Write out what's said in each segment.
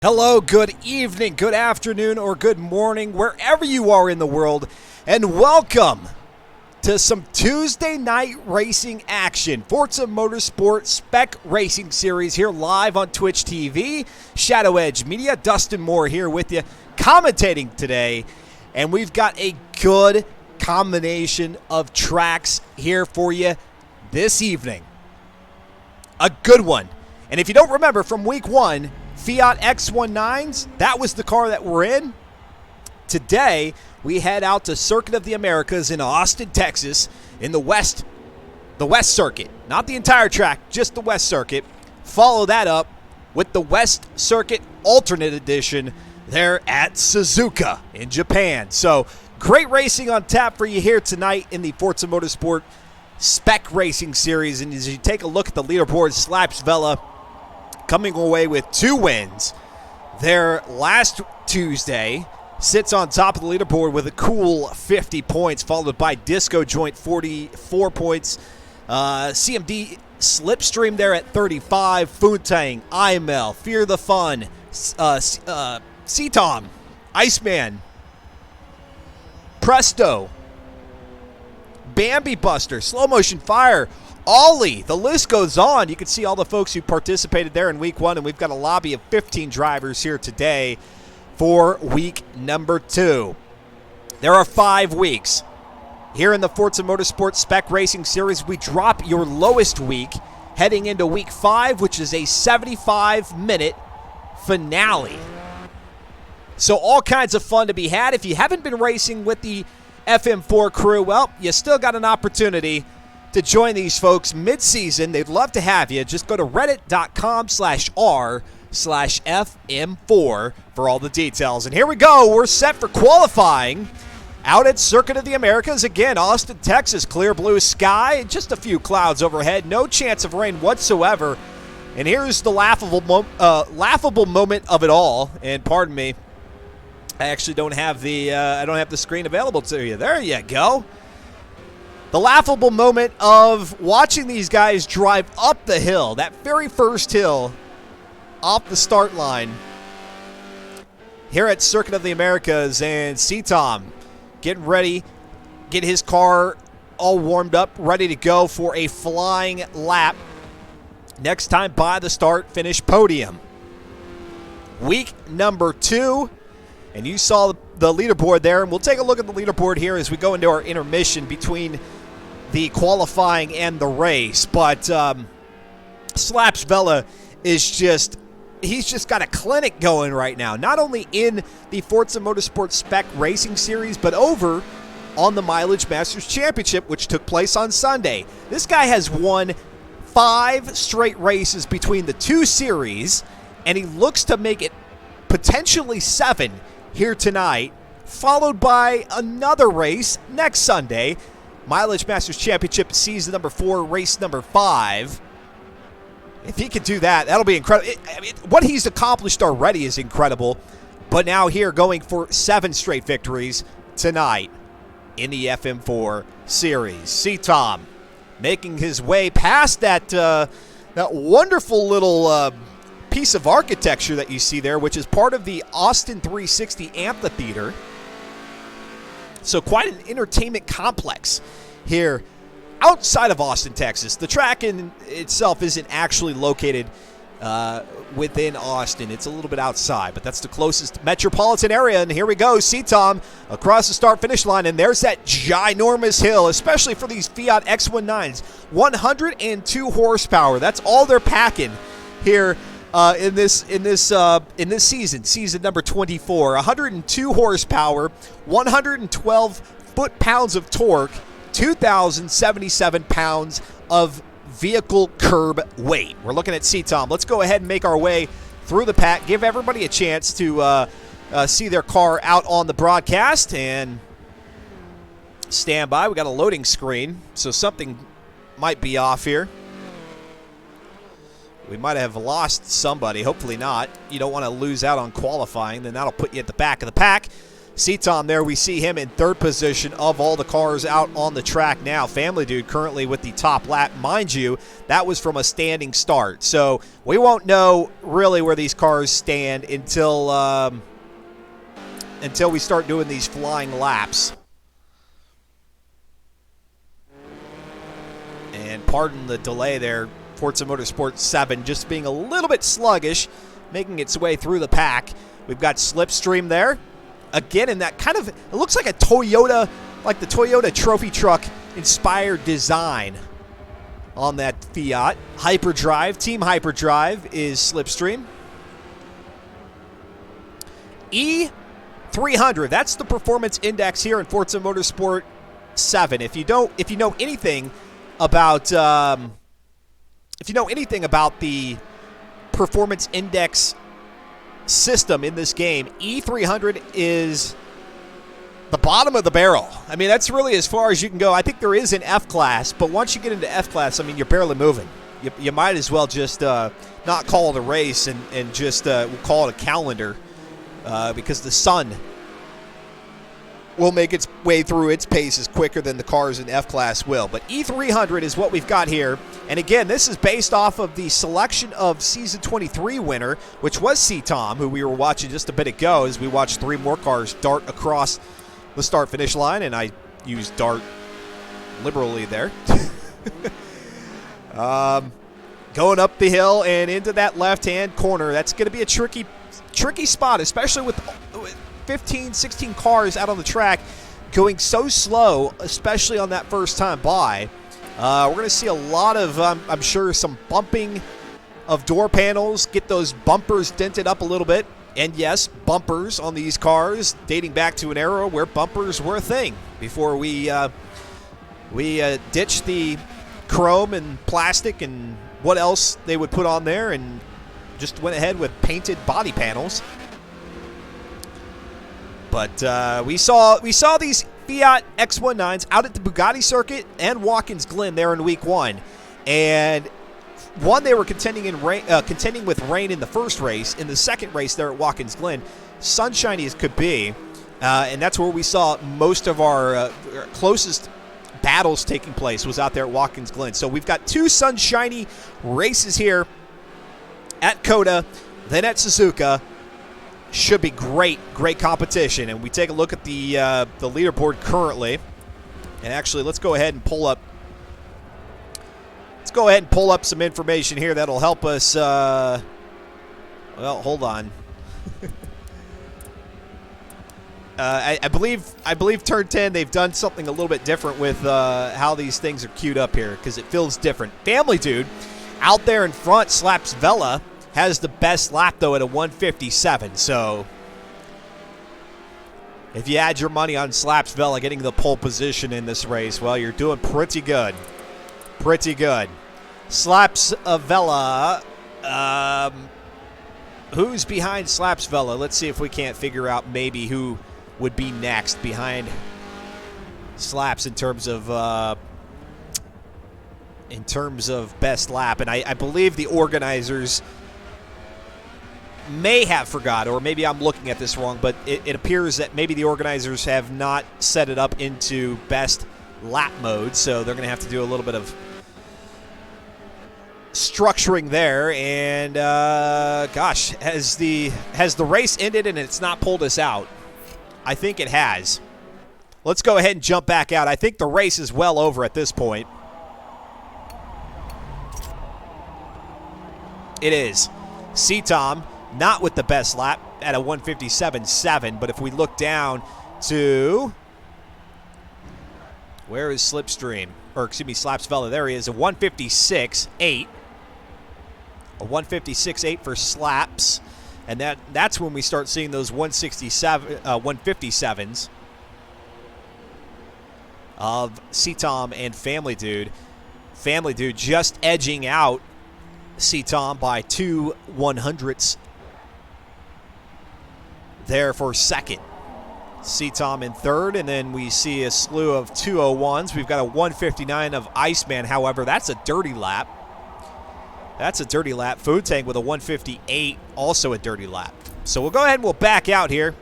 Hello, good evening, good afternoon, or good morning, wherever you are in the world, and welcome to some Tuesday night racing action. Forza Motorsport Spec Racing Series here live on Twitch TV. Shadow Edge Media, Dustin Moore here with you, commentating today, and we've got a good combination of tracks here for you this evening. A good one. And if you don't remember from week one, Fiat X19s, that was the car that we're in. Today, we head out to Circuit of the Americas in Austin, Texas, in the West Circuit. Not the entire track, just the West Circuit. Follow that up with the West Circuit Alternate Edition there at Suzuka in Japan. So, great racing on tap for you here tonight in the Forza Motorsport Spec Racing Series. And as you take a look at the leaderboard, Slaps Vela coming away with 2 wins. Their last Tuesday sits on top of the leaderboard with a cool 50 points, followed by Disco Joint 44 points. CMD Slipstream there at 35. Funtang, IML, Fear the Fun, C-Tom, Iceman, Presto, Bambi Buster, Slow Motion Fire, Ollie, the list goes on. You can see all the folks who participated there in week one, and we've got a lobby of 15 drivers here today for week number 2. There are 5 weeks. Here in the Forza Motorsport Spec Racing Series, we drop your lowest week heading into week 5, which is a 75-minute finale. So all kinds of fun to be had. If you haven't been racing with the FM4 crew, well, you still got an opportunity to join these folks mid-season. They'd love to have you. Just go to reddit.com/r/FM4 for all the details. And here we go. We're set for qualifying out at Circuit of the Americas. Again, Austin, Texas, clear blue sky, just a few clouds overhead. No chance of rain whatsoever. And here's the laughable moment of it all. And pardon me, I actually don't have the screen available to you. There you go. The laughable moment of watching these guys drive up the hill, that very first hill off the start line here at Circuit of the Americas, and C-Tom getting ready, get his car all warmed up, ready to go for a flying lap. Next time by the start, finish podium. Week number 2, and you saw the leaderboard there, and we'll take a look at the leaderboard here as we go into our intermission between the qualifying and the race. But Slaps Vela is he's just got a clinic going right now, not only in the Forza Motorsport Spec Racing Series, but over on the Mileage Masters Championship, which took place on Sunday. This guy has won 5 straight races between the 2 series, and he looks to make it potentially 7 here tonight, followed by another race next Sunday. Mileage Masters Championship season number 4, race number 5. If he could do that, that'll be incredible. What he's accomplished already is incredible. But now here going for 7 straight victories tonight in the FM4 series. C-Tom making his way past that wonderful little piece of architecture that you see there, which is part of the Austin 360 Amphitheater. So quite an entertainment complex here outside of Austin, Texas. The track in itself isn't actually located within Austin. It's a little bit outside, but that's the closest metropolitan area. And here we go, C-Tom across the start-finish line, and there's that ginormous hill, especially for these Fiat X19s. 102 horsepower. That's all they're packing here in this season number 24. 102 horsepower, 112 foot-pounds of torque, 2,077 pounds of vehicle curb weight. We're looking at C-Tom. Let's go ahead and make our way through the pack, give everybody a chance to see their car out on the broadcast, and stand by. We got a loading screen, so something might be off here. We might have lost somebody. Hopefully not. You don't want to lose out on qualifying. Then that'll put you at the back of the pack. C-Tom there, we see him in third position of all the cars out on the track now. Family Dude currently with the top lap. Mind you, that was from a standing start. So we won't know really where these cars stand until we start doing these flying laps. And pardon the delay there, Forza Motorsport 7 just being a little bit sluggish, making its way through the pack. We've got Slipstream there. Again, in that kind of, it looks like a Toyota, like the Toyota trophy truck inspired design on that Fiat. Hyperdrive, Team Hyperdrive is Slipstream. E300, that's the performance index here in Forza Motorsport 7. If you know anything about the performance index system in this game, E300 is the bottom of the barrel. I mean, that's really as far as you can go. I think there is an F class, but once you get into F class, I mean, you're barely moving. You might as well just not call it a race and just we'll call it a calendar because the sun will make its way through its paces quicker than the cars in F class will. But E300 is what we've got here. And again, this is based off of the selection of Season 23 winner, which was C-Tom, who we were watching just a bit ago as we watched 3 more cars dart across the start-finish line. And I used dart liberally there. Going up the hill and into that left-hand corner. That's going to be a tricky spot, especially with 15, 16 cars out on the track going so slow, especially on that first time by. We're going to see a lot of, I'm sure, some bumping of door panels, get those bumpers dented up a little bit. And yes, bumpers on these cars dating back to an era where bumpers were a thing before we ditched the chrome and plastic and what else they would put on there and just went ahead with painted body panels. But we saw these Fiat X19s out at the Bugatti circuit and Watkins Glen there in week 1. And one, they were contending with rain in the first race. In the second race there at Watkins Glen, sunshiny as could be. And that's where we saw most of our closest battles taking place, was out there at Watkins Glen. So we've got 2 sunshiny races here at Coda, then at Suzuka. Should be great competition. And we take a look at the leaderboard currently. And actually, let's go ahead and pull up some information here that'll help us. Well, hold on. I believe turn 10, they've done something a little bit different with how these things are queued up here, because it feels different. Family Dude out there in front slaps Vela. Has the best lap, though, at a 157. So if you add your money on Slaps Vela getting the pole position in this race, well, you're doing pretty good. Pretty good. Slaps Vela. Who's behind Slaps Vela? Let's see if we can't figure out maybe who would be next behind Slaps in terms of best lap. And I believe the organizers may have forgot, or maybe I'm looking at this wrong, but it appears that maybe the organizers have not set it up into best lap mode, so they're going to have to do a little bit of structuring there. And gosh, has the race ended and it's not pulled us out? I think it has. Let's go ahead and jump back out. I think the race is well over at this point. It is. C-Tom not with the best lap at a 157.7, but if we look down to, where is Slipstream? Or excuse me, Slaps Vela. There he is, a 156.8. A 156.8 for Slaps. And that's when we start seeing those 157s of C-Tom and Family Dude. Family Dude just edging out C-Tom by 2 100ths there for second. C-Tom in third, and then we see a slew of 201s. We've got a 159 of Iceman. However, that's a dirty lap. That's a dirty lap. Food Tank with a 158, also a dirty lap. So we'll go ahead and we'll back out here.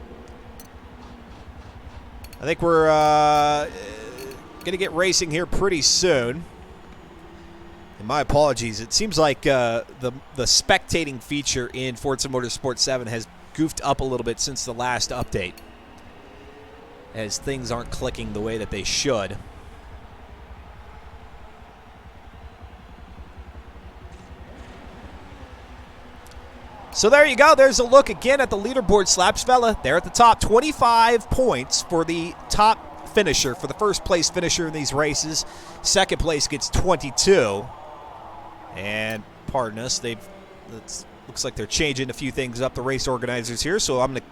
I think we're going to get racing here pretty soon. And my apologies. It seems like the spectating feature in Forza Motorsport 7 has goofed up a little bit since the last update, as things aren't clicking the way that they should. So there you go. There's a look again at the leaderboard. Slapsfella there at the top. 25 points for the top finisher, for the first place finisher in these races. Second place gets 22. And pardon us, looks like they're changing a few things up, the race organizers here. So I'm going to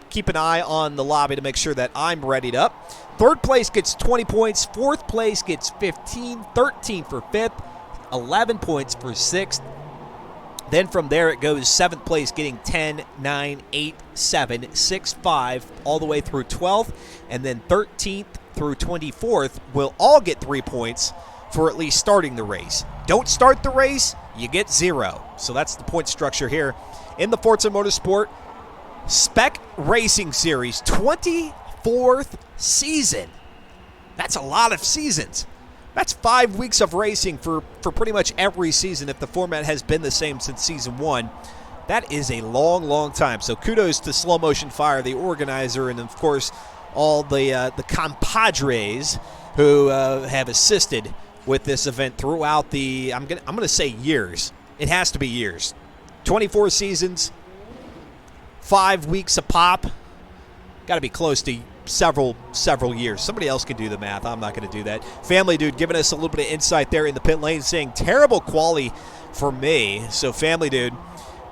keep an eye on the lobby to make sure that I'm readied up. Third place gets 20 points. Fourth place gets 15. 13 for fifth. 11 points for sixth. Then from there it goes, 7th place getting 10, 9, 8, 7, 6, 5, all the way through 12th. And then 13th through 24th will all get 3 points for at least starting the race. Don't start the race, you get 0. So that's the point structure here in the Forza Motorsport Spec Racing Series. 24th season. That's a lot of seasons. That's 5 weeks of racing for pretty much every season if the format has been the same since Season 1. That is a long, long time. So kudos to Slow Motion Fire, the organizer, and, of course, all the compadres who have assisted with this event throughout the, I'm gonna say years. It has to be years. 24 seasons, 5 weeks a pop. Got to be close to several years. Somebody else can do the math. I'm not going to do that. Family Dude giving us a little bit of insight there in the pit lane, saying terrible quali for me. So Family Dude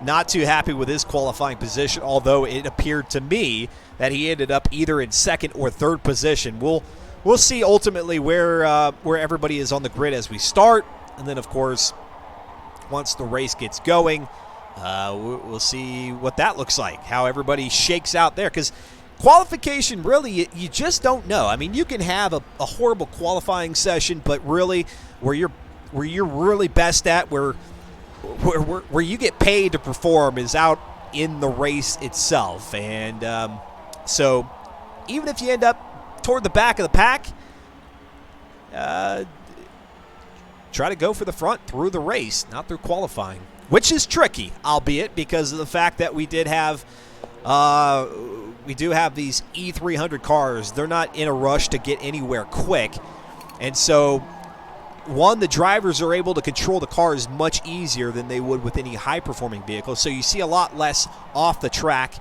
not too happy with his qualifying position, although it appeared to me that he ended up either in second or third position. We'll see ultimately where everybody is on the grid as we start, and then of course once the race gets going, we'll see what that looks like, how everybody shakes out there, because qualification, really, you just don't know. I mean, you can have a horrible qualifying session, but really, where you're really best at, where you get paid to perform, is out in the race itself. And so, even if you end up toward the back of the pack, try to go for the front through the race, not through qualifying, which is tricky, albeit because of the fact that we do have these E300 cars. They're not in a rush to get anywhere quick. And so, one, the drivers are able to control the cars much easier than they would with any high-performing vehicle. So you see a lot less off the track,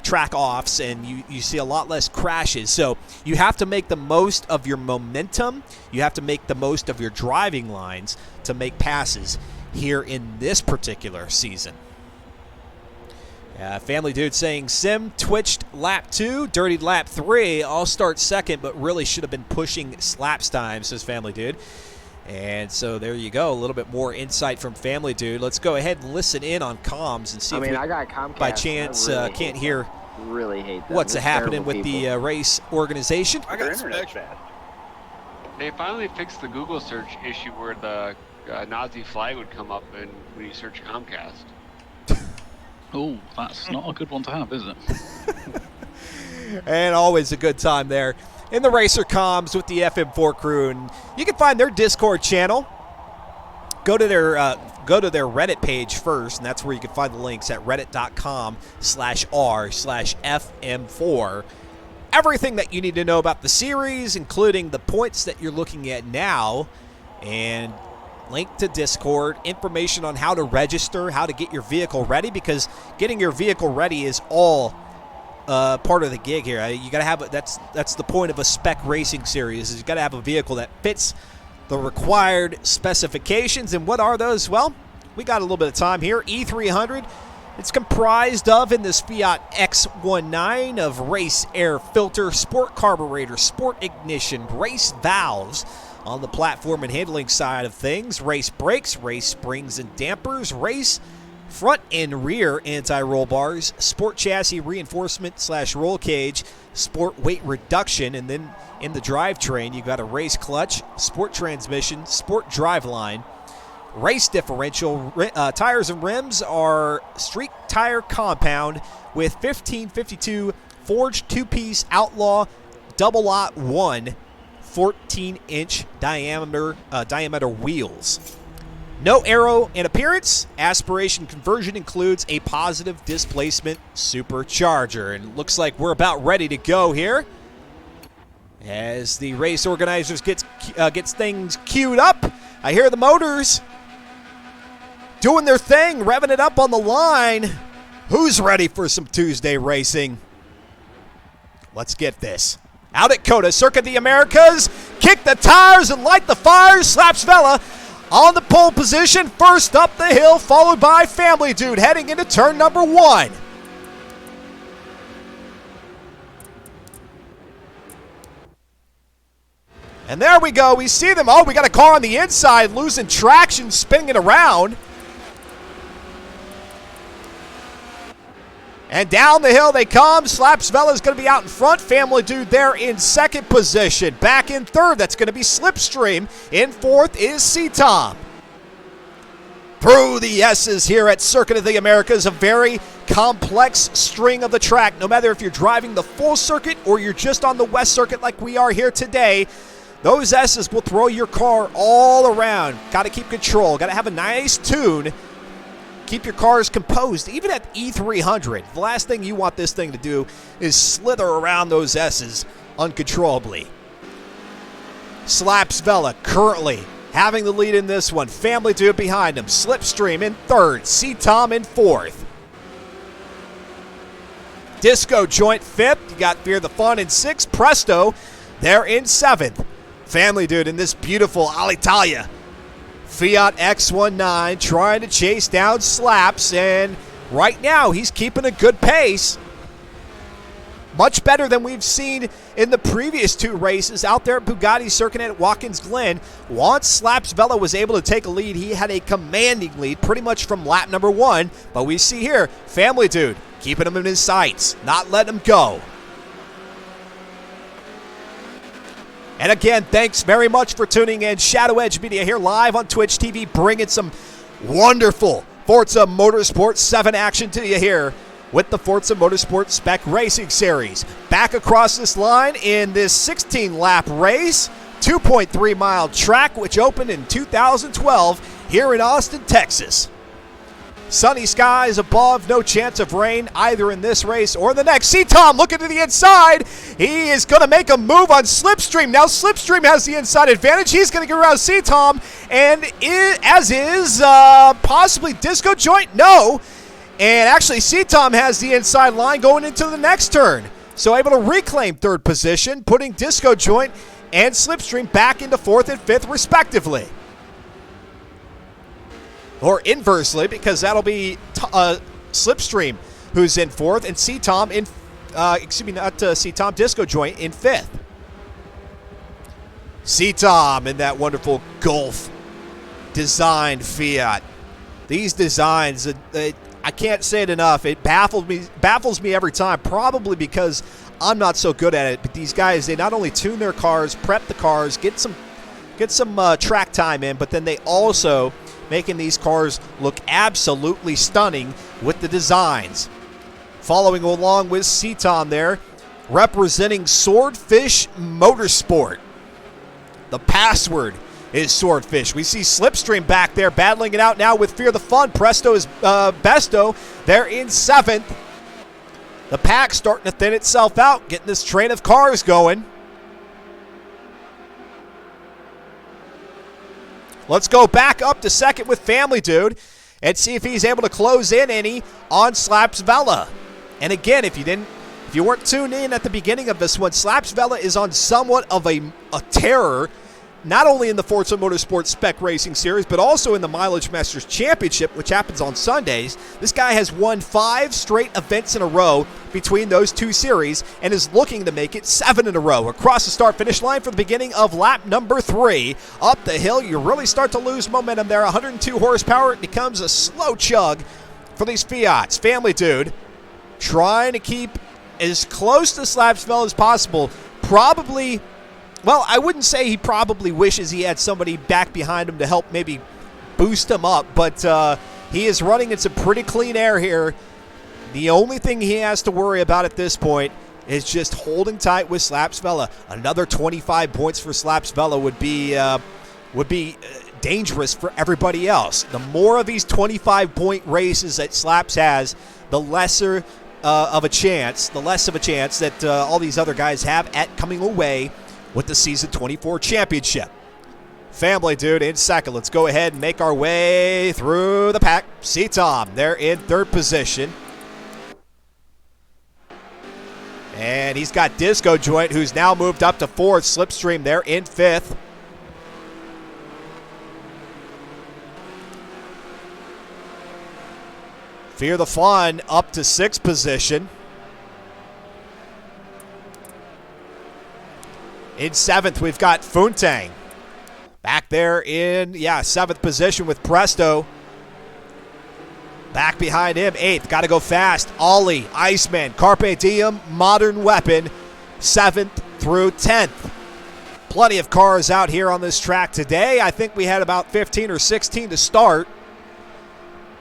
track offs, and you see a lot less crashes. So you have to make the most of your momentum. You have to make the most of your driving lines to make passes here in this particular season. Family Dude saying Sim twitched lap 2, dirtied lap 3. I'll start second, but really should have been pushing slaps time, says Family Dude. And so there you go, a little bit more insight from Family Dude. Let's go ahead and listen in on comms and see if we, I got Comcast, by chance, can't hear them. what's happening with the race organization. I got Spec. They finally fixed the Google search issue where the Nazi flag would come up when you search Comcast. Oh, that's not a good one to have, is it? And always a good time there in the Racer Comms with the FM4 crew. And you can find their Discord channel. Go to their Reddit page first, and that's where you can find the links at reddit.com/r/FM4. Everything that you need to know about the series, including the points that you're looking at now, and link to Discord, information on how to register, how to get your vehicle ready, because getting your vehicle ready is all part of the gig here. You got to have that's the point of a spec racing series, is you got to have a vehicle that fits the required specifications. And what are those? Well, we got a little bit of time here. E300, it's comprised of, in this Fiat X19, of race air filter, sport carburetor, sport ignition, race valves on the platform and handling side of things, race brakes, race springs and dampers, race front and rear anti-roll bars, sport chassis reinforcement / roll cage, sport weight reduction, and then in the drivetrain you've got a race clutch, sport transmission, sport driveline, race differential. Tires and rims are street tire compound with 1552 forged two-piece Outlaw double lot 1 14-inch diameter wheels. No aero in appearance. Aspiration conversion includes a positive displacement supercharger. And it looks like we're about ready to go here. As the race organizers gets things queued up, I hear the motors doing their thing, revving it up on the line. Who's ready for some Tuesday racing? Let's get this. Out at COTA, Circuit of the Americas, kick the tires and light the fires. Slaps Vela on the pole position, first up the hill, followed by Family Dude heading into turn number 1. And there we go. We see them. Oh, we got a car on the inside losing traction, spinning it around. And down the hill they come. Slaps Vela's going to be out in front. Family Dude there in second position. Back in third, that's going to be Slipstream. In fourth is C-Tom. Through the S's here at Circuit of the Americas, a very complex string of the track. No matter if you're driving the full circuit or you're just on the West Circuit like we are here today, those S's will throw your car all around. Got to keep control. Got to have a nice tune. Keep your cars composed, even at E300. The last thing you want this thing to do is slither around those S's uncontrollably. Slaps Vela currently having the lead in this one. Family Dude behind him. Slipstream in third. C-Tom in fourth. Disco Joint fifth. You got Fear the Fun in sixth. Presto, they're in seventh. Family Dude in this beautiful Alitalia Fiat X19 trying to chase down Slaps, and right now he's keeping a good pace. Much better than we've seen in the previous two races out there at Bugatti Circuit at Watkins Glen. Once Slaps Vela was able to take a lead, he had a commanding lead pretty much from lap number 1. But we see here, Family Dude keeping him in his sights, not letting him go. And again, thanks very much for tuning in. Shadow Edge Media here live on Twitch TV, bringing some wonderful Forza Motorsport 7 action to you here with the Forza Motorsport Spec Racing Series. Back across this line in this 16-lap race, 2.3-mile track, which opened in 2012 here in Austin, Texas. Sunny skies above, no chance of rain either in this race or the next. C-Tom looking to the inside. He is going to make a move on Slipstream. Now Slipstream has the inside advantage. He's going to get around C-Tom, and as is possibly Disco Joint. No. And actually C-Tom has the inside line going into the next turn. So able to reclaim third position, putting Disco Joint and Slipstream back into fourth and fifth respectively. Or inversely, because that'll be Slipstream who's in fourth, and C-Tom in, C-Tom, Disco Joint in fifth. C-Tom in that wonderful Golf designed Fiat. These designs, I can't say it enough. It baffles me every time, probably because I'm not so good at it. But these guys, they not only tune their cars, prep the cars, get some track time in, but then they also making these cars look absolutely stunning with the designs. Following along with C-Tom there, representing Swordfish Motorsport. The password is Swordfish. We see Slipstream back there battling it out now with Fear the Fun. Presto is Besto. They're in seventh. The pack starting to thin itself out, getting this train of cars going. Let's go back up to second with Family Dude and see if he's able to close in any on Slaps Vela. And again, if you weren't tuned in at the beginning of this one, Slaps Vela is on somewhat of a terror, not only in the Forza Motorsport Spec Racing Series, but also in the Mileage Masters Championship, which happens on Sundays. This guy has won 5 straight events in a row between those two series and is looking to make it 7 in a row. Across the start-finish line for the beginning of lap number 3. Up the hill, you really start to lose momentum there. 102 horsepower. It becomes a slow chug for these Fiats. Family Dude trying to keep as close to Slaps Vela as possible. Probably... Well, I wouldn't say he probably wishes he had somebody back behind him to help maybe boost him up, but he is running in some pretty clean air here. The only thing he has to worry about at this point is just holding tight with Slapsvella. Another 25 points for Slapsvella would be dangerous for everybody else. The more of these 25-point races that Slaps has, the less of a chance that all these other guys have at coming away with the Season 24 championship. Family Dude in second. Let's go ahead and make our way through the pack. See Tom, they're in third position. And he's got Disco Joint, who's now moved up to fourth. Slipstream, they're in fifth. Fear the Fun up to sixth position. In seventh, we've got Funtang. Back there in, seventh position with Presto. Back behind him, eighth. Got to go fast. Ollie, Iceman, Carpe Diem, Modern Weapon, 7th through 10th. Plenty of cars out here on this track today. I think we had about 15 or 16 to start.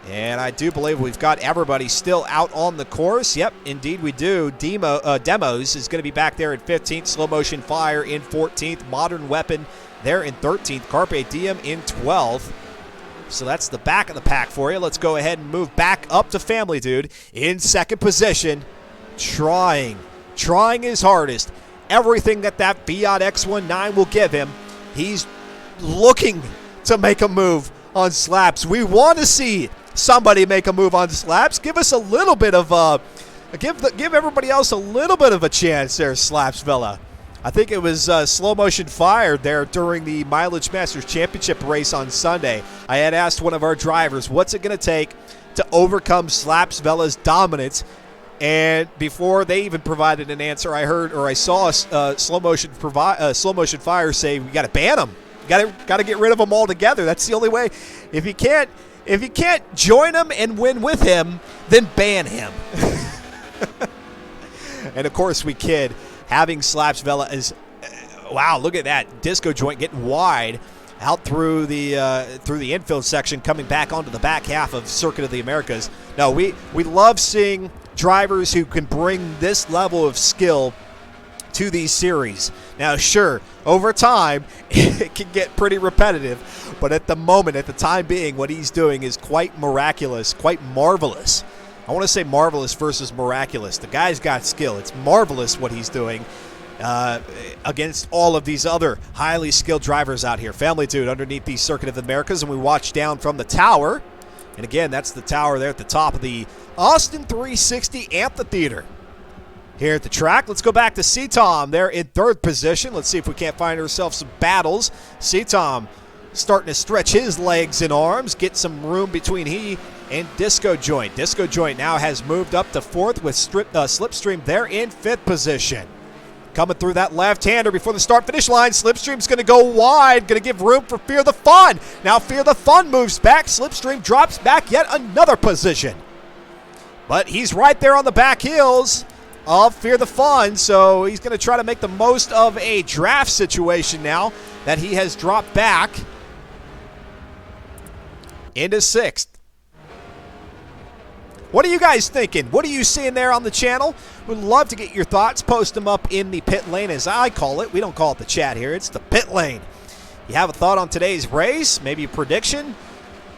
And I do believe we've got everybody still out on the course. Yep, indeed we do. Demos is going to be back there in 15th. Slow Motion Fire in 14th. Modern Weapon there in 13th. Carpe Diem in 12th. So that's the back of the pack for you. Let's go ahead and move back up to Family Dude in second position. Trying his hardest. Everything that Fiat X19 will give him. He's looking to make a move on Slaps. We want to see somebody make a move on Slaps. Give us a little bit of give everybody else a little bit of a chance there, Slapsvilla. I think it was Slow Motion Fire there during the Mileage Masters Championship race on Sunday. I had asked one of our drivers, what's it going to take to overcome Slapsvella's dominance? And before they even provided an answer, I saw Slow Motion Fire say, we got to ban him. Got to get rid of them altogether. That's the only way. If you can't join him and win with him, then ban him. And of course we kid. Having Slapsvella is, wow, look at that. Disco Joint getting wide out through the infield section, coming back onto the back half of Circuit of the Americas. No, we love seeing drivers who can bring this level of skill to these series. Now, sure, over time, it can get pretty repetitive, but at the time being, what he's doing is quite miraculous, quite marvelous. I want to say marvelous versus miraculous. The guy's got skill. It's marvelous what he's doing against all of these other highly skilled drivers out here. Family Dude underneath the Circuit of the Americas, and we watch down from the tower. And again, that's the tower there at the top of the Austin 360 Amphitheater. Here at the track, let's go back to C-Tom. They're in third position. Let's see if we can't find ourselves some battles. C-Tom starting to stretch his legs and arms, get some room between he and Disco Joint. Disco Joint now has moved up to fourth with Slipstream. They're in fifth position. Coming through that left-hander before the start-finish line. Slipstream's going to go wide, going to give room for Fear the Fun. Now Fear the Fun moves back. Slipstream drops back yet another position. But he's right there on the back heels of Fear the Fun, so he's going to try to make the most of a draft situation now that he has dropped back into sixth. What are you guys thinking? What are you seeing there on the channel? We'd love to get your thoughts. Post them up in the pit lane, as I call it. We don't call it the chat here. It's the pit lane. You have a thought on today's race? Maybe a prediction?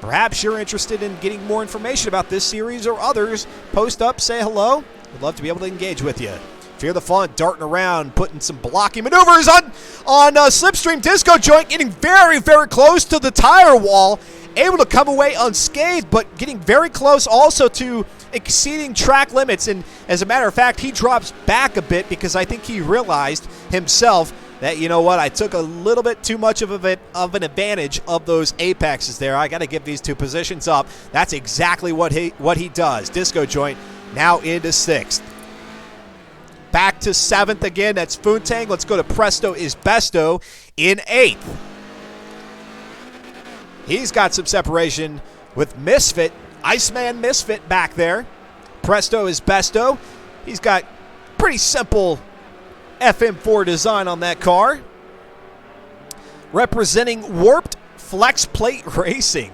Perhaps you're interested in getting more information about this series or others. Post up, say hello. We'd love to be able to engage with you. Fear the Fun darting around, putting some blocking maneuvers on Slipstream. Disco Joint getting very, very close to the tire wall. Able to come away unscathed, but getting very close also to exceeding track limits. And as a matter of fact, he drops back a bit because I think he realized himself that, you know what, I took a little bit too much of an advantage of those apexes there. I got to give these two positions up. That's exactly what he does. Disco Joint now into sixth. Back to seventh again. That's Funtang. Let's go to Presto is Besto in eighth. He's got some separation with Misfit, Iceman Misfit back there. Presto is Besto. He's got pretty simple FM4 design on that car. Representing Warped Flex Plate Racing.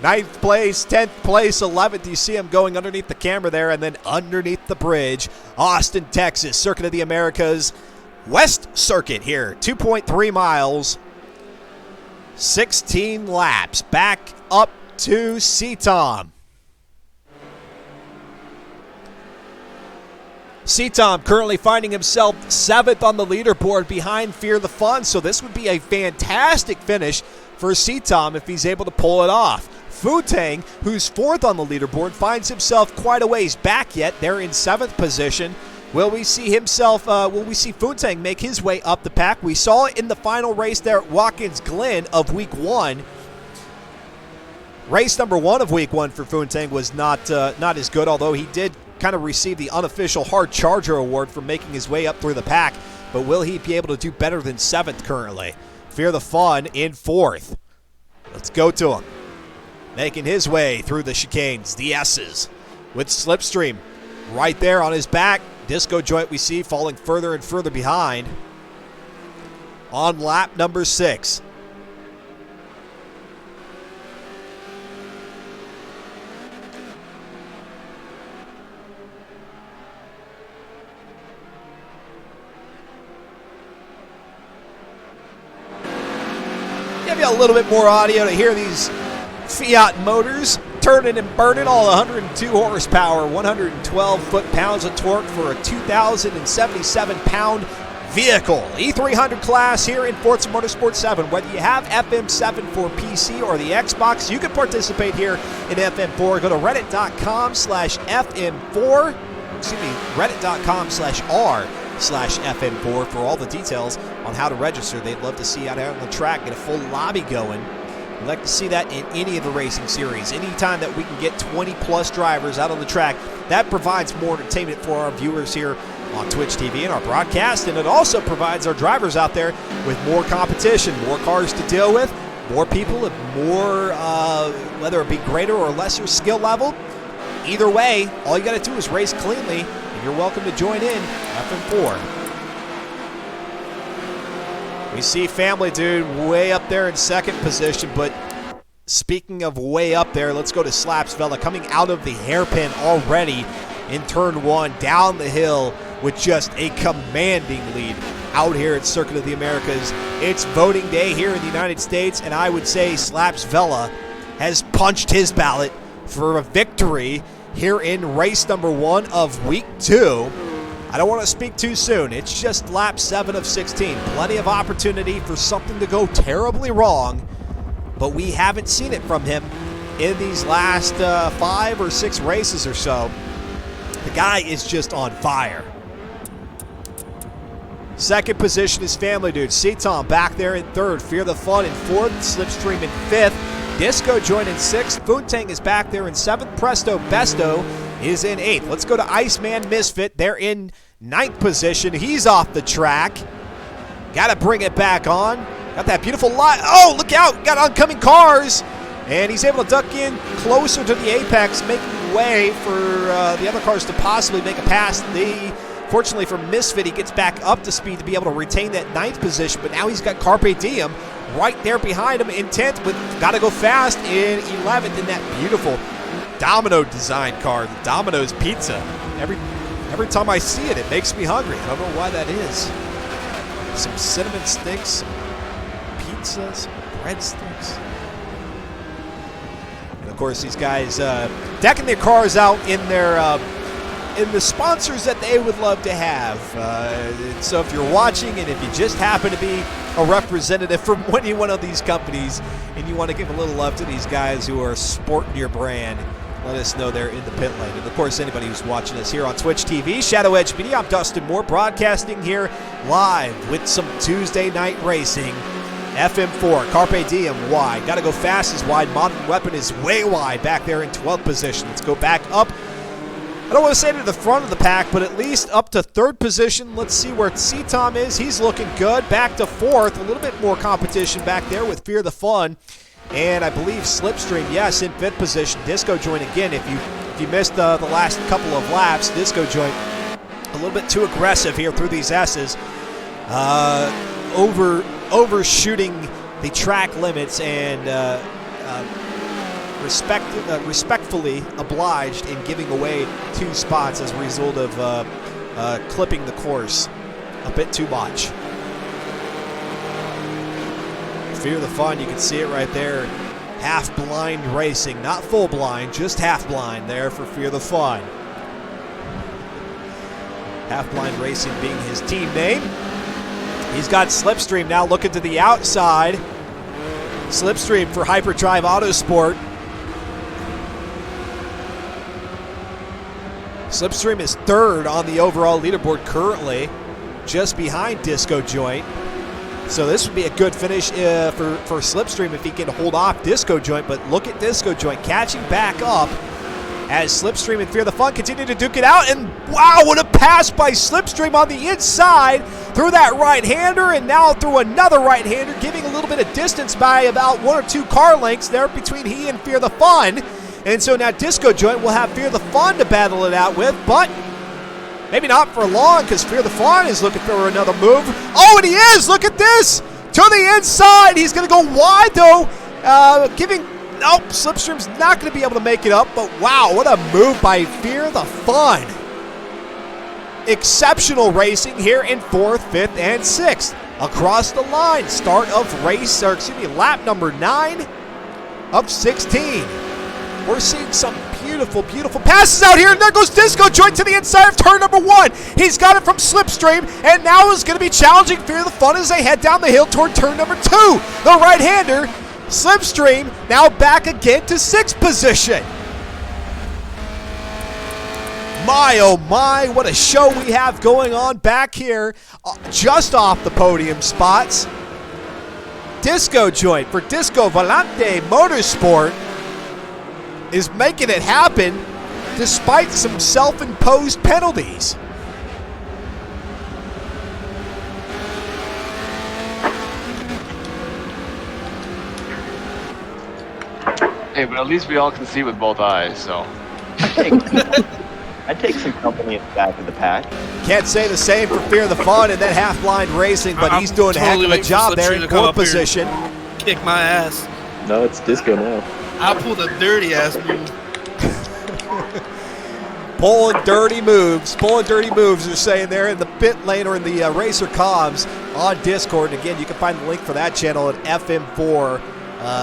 9th place, 10th place, 11th. You see him going underneath the camera there and then underneath the bridge. Austin, Texas, Circuit of the Americas, West Circuit here, 2.3 miles, 16 laps. Back up to C-Tom. C-Tom currently finding himself 7th on the leaderboard behind Fear the Fun, so this would be a fantastic finish for C-Tom if he's able to pull it off. Fu-Tang, who's 4th on the leaderboard, finds himself quite a ways back yet. They're in 7th position. Will we see Fu-Tang make his way up the pack? We saw it in the final race there at Watkins Glen of week 1. Race number 1 of week 1 for Fu-Tang was not as good, although he did kind of receive the unofficial Hard Charger Award for making his way up through the pack. But will he be able to do better than 7th currently? Fear the Fun in 4th. Let's go to him. Making his way through the chicanes, the S's, with Slipstream right there on his back. Disco Joint we see falling further and further behind on lap number 6. Give you a little bit more audio to hear these Fiat motors turning and burning, all 102 horsepower, 112 foot-pounds of torque for a 2,077-pound vehicle. E300 class here in Forza Motorsport 7. Whether you have FM7 for PC or the Xbox, you can participate here in FM4. Go to reddit.com/FM4. Excuse me, reddit.com/R/FM4 for all the details on how to register. They'd love to see you out on the track, get a full lobby going. We'd like to see that in any of the racing series. Anytime that we can get 20-plus drivers out on the track, that provides more entertainment for our viewers here on Twitch TV and our broadcast, and it also provides our drivers out there with more competition, more cars to deal with, more people, and more, whether it be greater or lesser skill level. Either way, all you got to do is race cleanly, and you're welcome to join in FM4. We see Family Dude way up there in 2nd position, but speaking of way up there, let's go to Slaps Vela coming out of the hairpin already in turn 1, down the hill with just a commanding lead out here at Circuit of the Americas. It's voting day here in the United States, and I would say Slaps Vela has punched his ballot for a victory here in race number 1 of week 2. I don't want to speak too soon. It's just lap 7 of 16. Plenty of opportunity for something to go terribly wrong, but we haven't seen it from him in these last 5 or 6 races or so. The guy is just on fire. 2nd position is Family Dude. C-Tom back there in 3rd. Fear the Fun in 4th. Slipstream in 5th. Disco Joint in 6th. Fu-Tang is back there in 7th. Presto Besto is in 8th. Let's go to Iceman Misfit. They're in 9th position. He's off the track. Got to bring it back on. Got that beautiful line. Oh, look out. Got oncoming cars. And he's able to duck in closer to the apex, making way for the other cars to possibly make a pass. Fortunately for Misfit, he gets back up to speed to be able to retain that 9th position, but now he's got Carpe Diem right there behind him in 10th, with Gotta Go Fast in 11th in that beautiful Domino design car, the Domino's Pizza. Every time I see it, it makes me hungry. I don't know why that is. Some cinnamon sticks, some pizza, some breadsticks. And of course, these guys decking their cars out in the sponsors that they would love to have. So if you're watching and if you just happen to be a representative from any one of these companies and you want to give a little love to these guys who are sporting your brand, let us know there in the pit lane. And of course, anybody who's watching us here on Twitch TV, Shadow Edge Media, I'm Dustin Moore, broadcasting here live with some Tuesday night racing. FM4, Carpe Diem wide. Gotta Go Fast is wide. Modern Weapon is way wide back there in 12th position. Let's go back up. I don't want to say to the front of the pack, but at least up to 3rd position. Let's see where C-Tom is. He's looking good. Back to 4th. A little bit more competition back there with Fear the Fun. And I believe Slipstream, yes, in 5th position. Disco Joint again. If you missed the last couple of laps, Disco Joint a little bit too aggressive here through these S's. Overshooting the track limits and respectfully obliged in giving away 2 spots as a result of clipping the course a bit too much. Fear the Fun, you can see it right there. Half blind racing, not full blind, just half blind there for Fear the Fun. Half blind racing being his team name. He's got Slipstream now looking to the outside. Slipstream for Hyperdrive Autosport. Slipstream is 3rd on the overall leaderboard currently, just behind Disco Joint. So this would be a good finish for Slipstream if he can hold off Disco Joint. But look at Disco Joint catching back up as Slipstream and Fear the Fun continue to duke it out. And wow, what a pass by Slipstream on the inside through that right-hander, and now through another right-hander, giving a little bit of distance by about 1 or 2 car lengths there between he and Fear the Fun. And so now Disco Joint will have Fear the Fun to battle it out with, but maybe not for long, because Fear the Fun is looking for another move. Oh, and he is! Look at this! To the inside! He's going to go wide, though. Nope, Slipstream's not going to be able to make it up, but wow, what a move by Fear the Fun. Exceptional racing here in 4th, 5th, and 6th. Across the line, start of lap number 9 of 16. We're seeing some beautiful, beautiful passes out here, and there goes Disco Joint to the inside of turn number 1. He's got it from Slipstream, and now is going to be challenging Fear the Fun as they head down the hill toward turn number 2. The right-hander, Slipstream, now back again to 6th position. My, oh my, what a show we have going on back here, just off the podium spots. Disco Joint for Disco Volante Motorsport is making it happen despite some self-imposed penalties. Hey, but at least we all can see with both eyes, so. I'd take some company at the back of the pack. Can't say the same for Fear the Fun and then Half Blind Racing, but he's doing a heck of a job there in 4th position. Kick my ass. No, it's Disco now. I pulled a dirty ass move. Pulling dirty moves, they're saying there in the pit lane or in the Racer Comms on Discord. And again, you can find the link for that channel at FM4,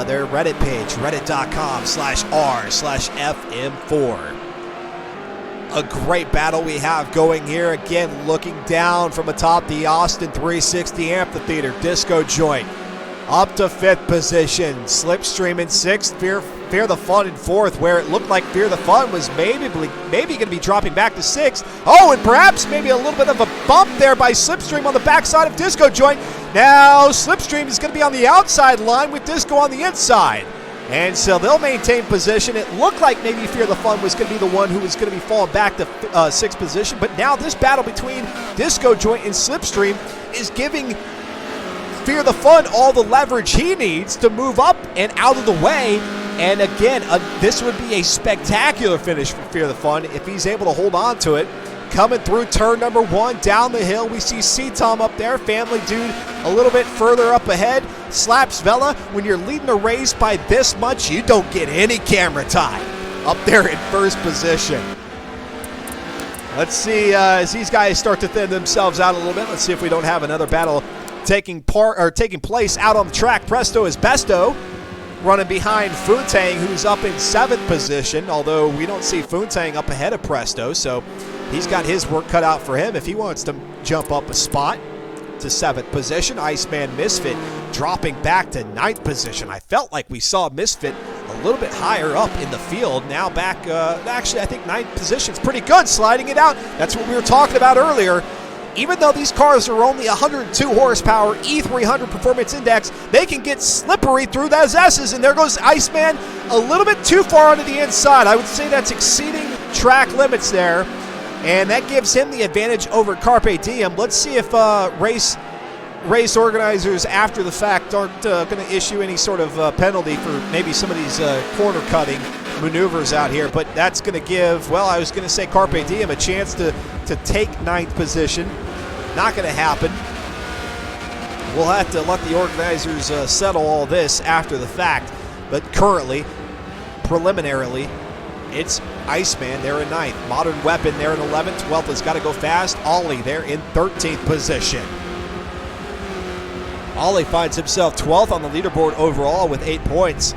their Reddit page, reddit.com/r/FM4. A great battle we have going here. Again, looking down from atop the Austin 360 Amphitheater. Disco Joint up to 5th position. Slipstream in 6th. Fear the Fun in 4th, where it looked like Fear the Fun was maybe going to be dropping back to 6th. Oh, and perhaps maybe a little bit of a bump there by Slipstream on the backside of Disco Joint. Now Slipstream is going to be on the outside line with Disco on the inside. And so they'll maintain position. It looked like maybe Fear the Fun was going to be the one who was going to be falling back to 6th position. But now this battle between Disco Joint and Slipstream is giving Fear the Fun all the leverage he needs to move up and out of the way. And again, this would be a spectacular finish for Fear the Fun if he's able to hold on to it. Coming through turn number 1, down the hill, we see C-Tom up there, Family Dude a little bit further up ahead. Slaps Vela, when you're leading a race by this much, you don't get any camera time. Up there in 1st position. Let's see, as these guys start to thin themselves out a little bit, let's see if we don't have another battle taking place out on the track. Presto is Besto, running behind Funtang, who's up in 7th position, although we don't see Funtang up ahead of Presto, so he's got his work cut out for him if he wants to jump up a spot to 7th position. Iceman Misfit dropping back to 9th position. I felt like we saw Misfit a little bit higher up in the field. Now back, actually I think 9th position's pretty good, sliding it out. That's what we were talking about earlier. Even though these cars are only 102 horsepower, E300 performance index, they can get slippery through those S's, and there goes Iceman a little bit too far onto the inside. I would say that's exceeding track limits there, and that gives him the advantage over Carpe Diem. Let's see if race organizers after the fact aren't going to issue any sort of penalty for maybe some of these corner cutting maneuvers out here, but that's going to give, well, I was going to say Carpe Diem a chance to take 9th position. Not going to happen. We'll have to let the organizers settle all this after the fact, but currently preliminarily, it's Iceman there in 9th. Modern Weapon there in 11th. 12th has got to go fast. Ollie there in 13th position. Ollie finds himself 12th on the leaderboard overall with 8 points.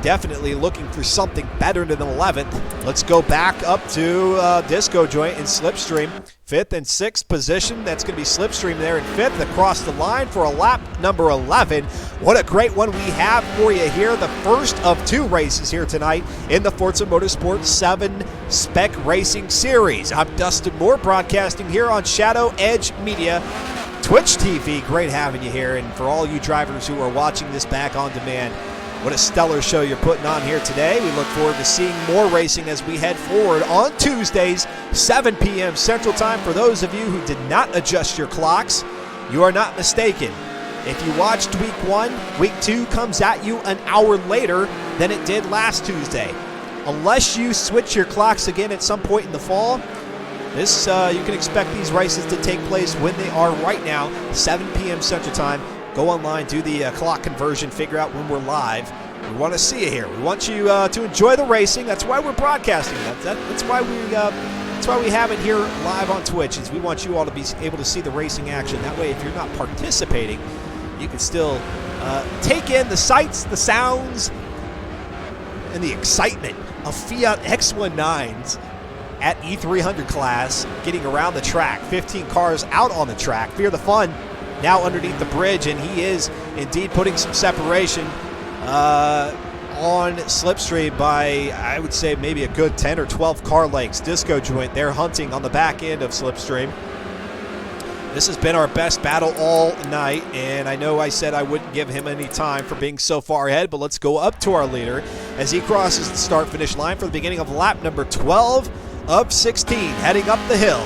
Definitely looking for something better than 11th. Let's go back up to Disco Joint in Slipstream. 5th and 6th position. That's going to be Slipstream there in 5th across the line for a lap number 11. What a great one we have for you here. The first of 2 races here tonight in the Forza Motorsport 7 Spec Racing Series. I'm Dustin Moore, broadcasting here on Shadow Edge Media, Twitch TV. Great having you here. And for all you drivers who are watching this back on demand, what a stellar show you're putting on here today. We look forward to seeing more racing as we head forward on Tuesdays, 7 p.m. Central Time. For those of you who did not adjust your clocks, you are not mistaken. If you watched Week 1, Week 2 comes at you an hour later than it did last Tuesday. Unless you switch your clocks again at some point in the fall, you can expect these races to take place when they are right now, 7 p.m. Central Time. Go online, do the clock conversion, figure out when we're live. We want to see you here. We want you to enjoy the racing. That's why we're broadcasting. That's why we have it here live on Twitch. Is we want you all to be able to see the racing action. That way, if you're not participating, you can still take in the sights, the sounds, and the excitement of Fiat X19s at E300 class, getting around the track. 15 cars out on the track. Fear the fun. Now underneath the bridge, and he is indeed putting some separation on Slipstream by, I would say, maybe a good 10 or 12 car lengths. Disco Joint, they're hunting on the back end of Slipstream. This has been our best battle all night, and I know I said I wouldn't give him any time for being so far ahead, but let's go up to our leader as he crosses the start-finish line for the beginning of lap number 12 of 16, heading up the hill.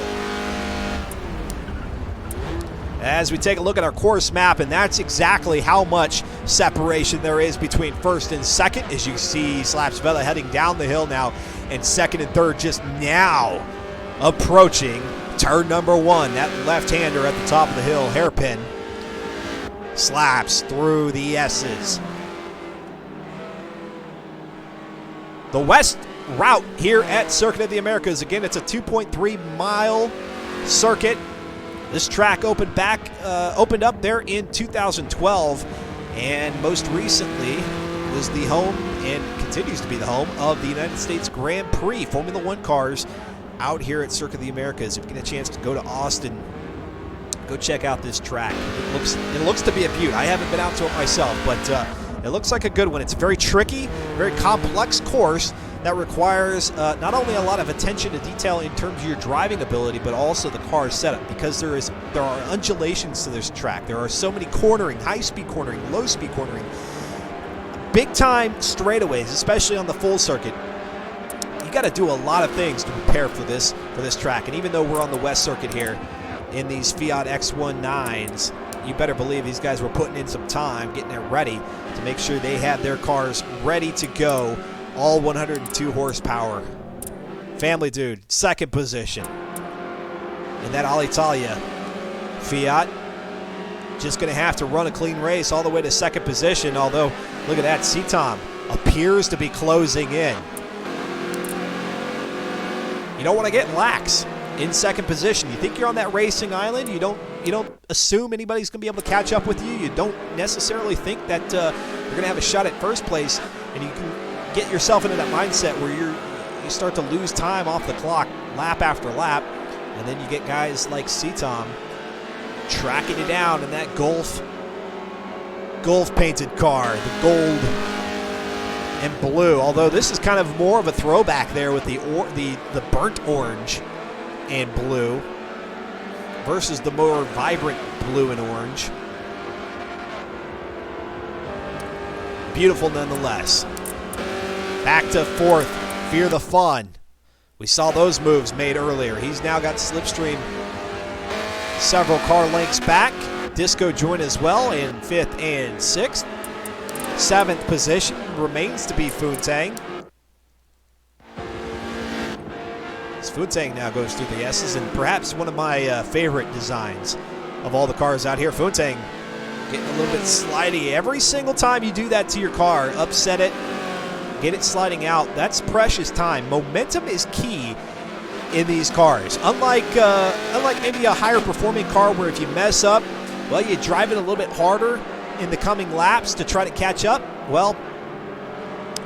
As we take a look at our course map, and that's exactly how much separation there is between first and second. As you see, Slapsvella heading down the hill now, and second and third just now approaching turn number 1. That left-hander at the top of the hill, hairpin, slaps through the S's. The west route here at Circuit of the Americas. Again, it's a 2.3-mile circuit. This track opened up there in 2012, and most recently was the home and continues to be the home of the United States Grand Prix Formula One cars out here at Circuit of the Americas. If you get a chance to go to Austin, go check out this track. It looks to be a beaut. I haven't been out to it myself, but it looks like a good one. It's a very tricky, very complex course that requires not only a lot of attention to detail in terms of your driving ability, but also the car's setup, because there are undulations to this track. There are so many cornering, high-speed cornering, low-speed cornering, big-time straightaways, especially on the full circuit. You got to do a lot of things to prepare for this track. And even though we're on the West Circuit here in these Fiat X19s, you better believe these guys were putting in some time, getting it ready to make sure they had their cars ready to go. All 102 horsepower. Family Dude, second position. And that Alitalia Fiat just going to have to run a clean race all the way to second position, although look at that, C-Tom appears to be closing in. You don't want to get lax in second position. You think you're on that racing island. You don't assume anybody's going to be able to catch up with you. You don't necessarily think that you're going to have a shot at first place, and you can get yourself into that mindset where you start to lose time off the clock lap after lap, and then you get guys like C-Tom tracking you down in that Golf painted car, the gold and blue. Although this is kind of more of a throwback there with the burnt orange and blue versus the more vibrant blue and orange. Beautiful nonetheless. Back to fourth, Fear the Fun. We saw those moves made earlier. He's now got Slipstream several car lengths back. Disco Joint as well in 5th and 6th. 7th position remains to be Funtang. As Funtang now goes through the S's, and perhaps one of my favorite designs of all the cars out here. Funtang getting a little bit slidey. Every single time you do that to your car, upset it, get it sliding out. That's precious time. Momentum is key in these cars. Unlike maybe a higher performing car where if you mess up, well, you drive it a little bit harder in the coming laps to try to catch up. Well,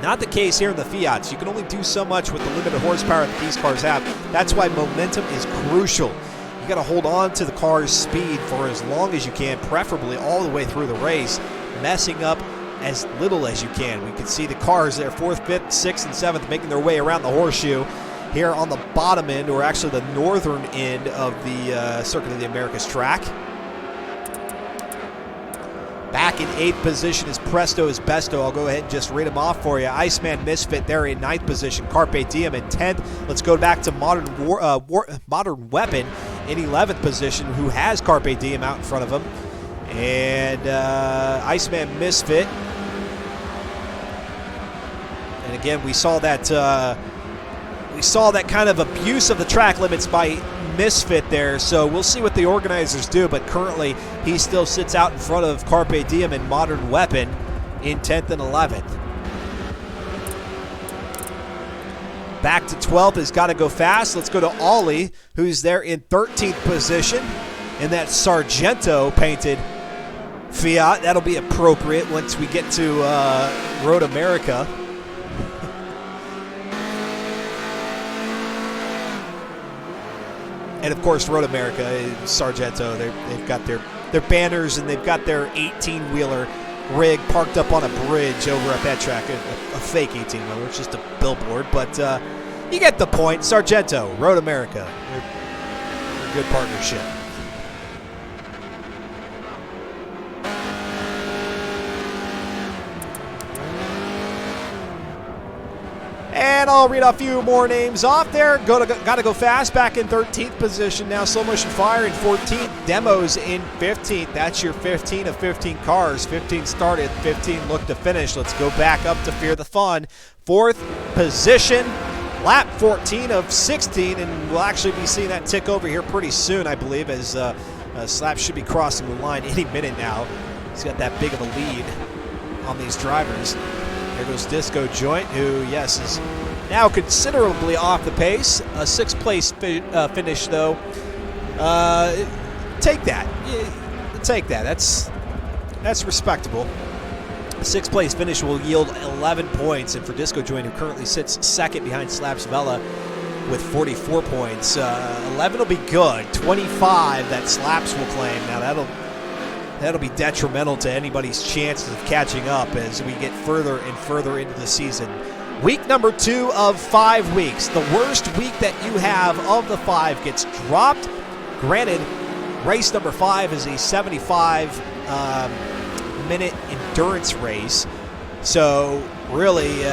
not the case here in the Fiats. You can only do so much with the limited horsepower that these cars have. That's why momentum is crucial. You got to hold on to the car's speed for as long as you can, preferably all the way through the race, messing up as little as you can. We can see the cars there, 4th, 5th, 6th, and 7th, making their way around the horseshoe. Here on the bottom end, or actually the northern end of the Circuit of the Americas track. Back in 8th position is Presto is Besto. I'll go ahead and just read them off for you. Iceman Misfit there in 9th position. Carpe Diem in 10th. Let's go back to Modern Weapon in 11th position, who has Carpe Diem out in front of him. And Iceman Misfit. And again, we saw that kind of abuse of the track limits by Misfit there, so we'll see what the organizers do, but currently he still sits out in front of Carpe Diem and Modern Weapon in 10th and 11th. Back to 12th has got to go fast. Let's go to Ollie, who's there in 13th position in that Sargento painted Fiat. That'll be appropriate once we get to Road America. And of course, Road America, Sargento, they've got their banners and they've got their 18-wheeler rig parked up on a bridge over at that track, a fake 18-wheeler. It's just a billboard, but you get the point. Sargento, Road America, they're a good partnership. And I'll read a few more names off there. Got to go fast. Back in 13th position now. Slow Motion Fire in 14th. Demos in 15th. That's your 15 of 15 cars. 15 started, 15 look to finish. Let's go back up to Fear the Fun. 4th position. Lap 14 of 16. And we'll actually be seeing that tick over here pretty soon, I believe, as Slap should be crossing the line any minute now. He's got that big of a lead on these drivers. There goes Disco Joint, who, yes, is now considerably off the pace. A 6th place finish, though. Take that. Take that. That's respectable. A 6th place finish will yield 11 points, and for Disco Joint, who currently sits 2nd behind Slaps Vela with 44 points, 11 will be good. 25 that Slaps will claim. Now that'll be detrimental to anybody's chances of catching up as we get further and further into the season. Week number 2 of 5 weeks. The worst week that you have of the 5 gets dropped. Granted, race number 5 is a 75-minute endurance race. So really,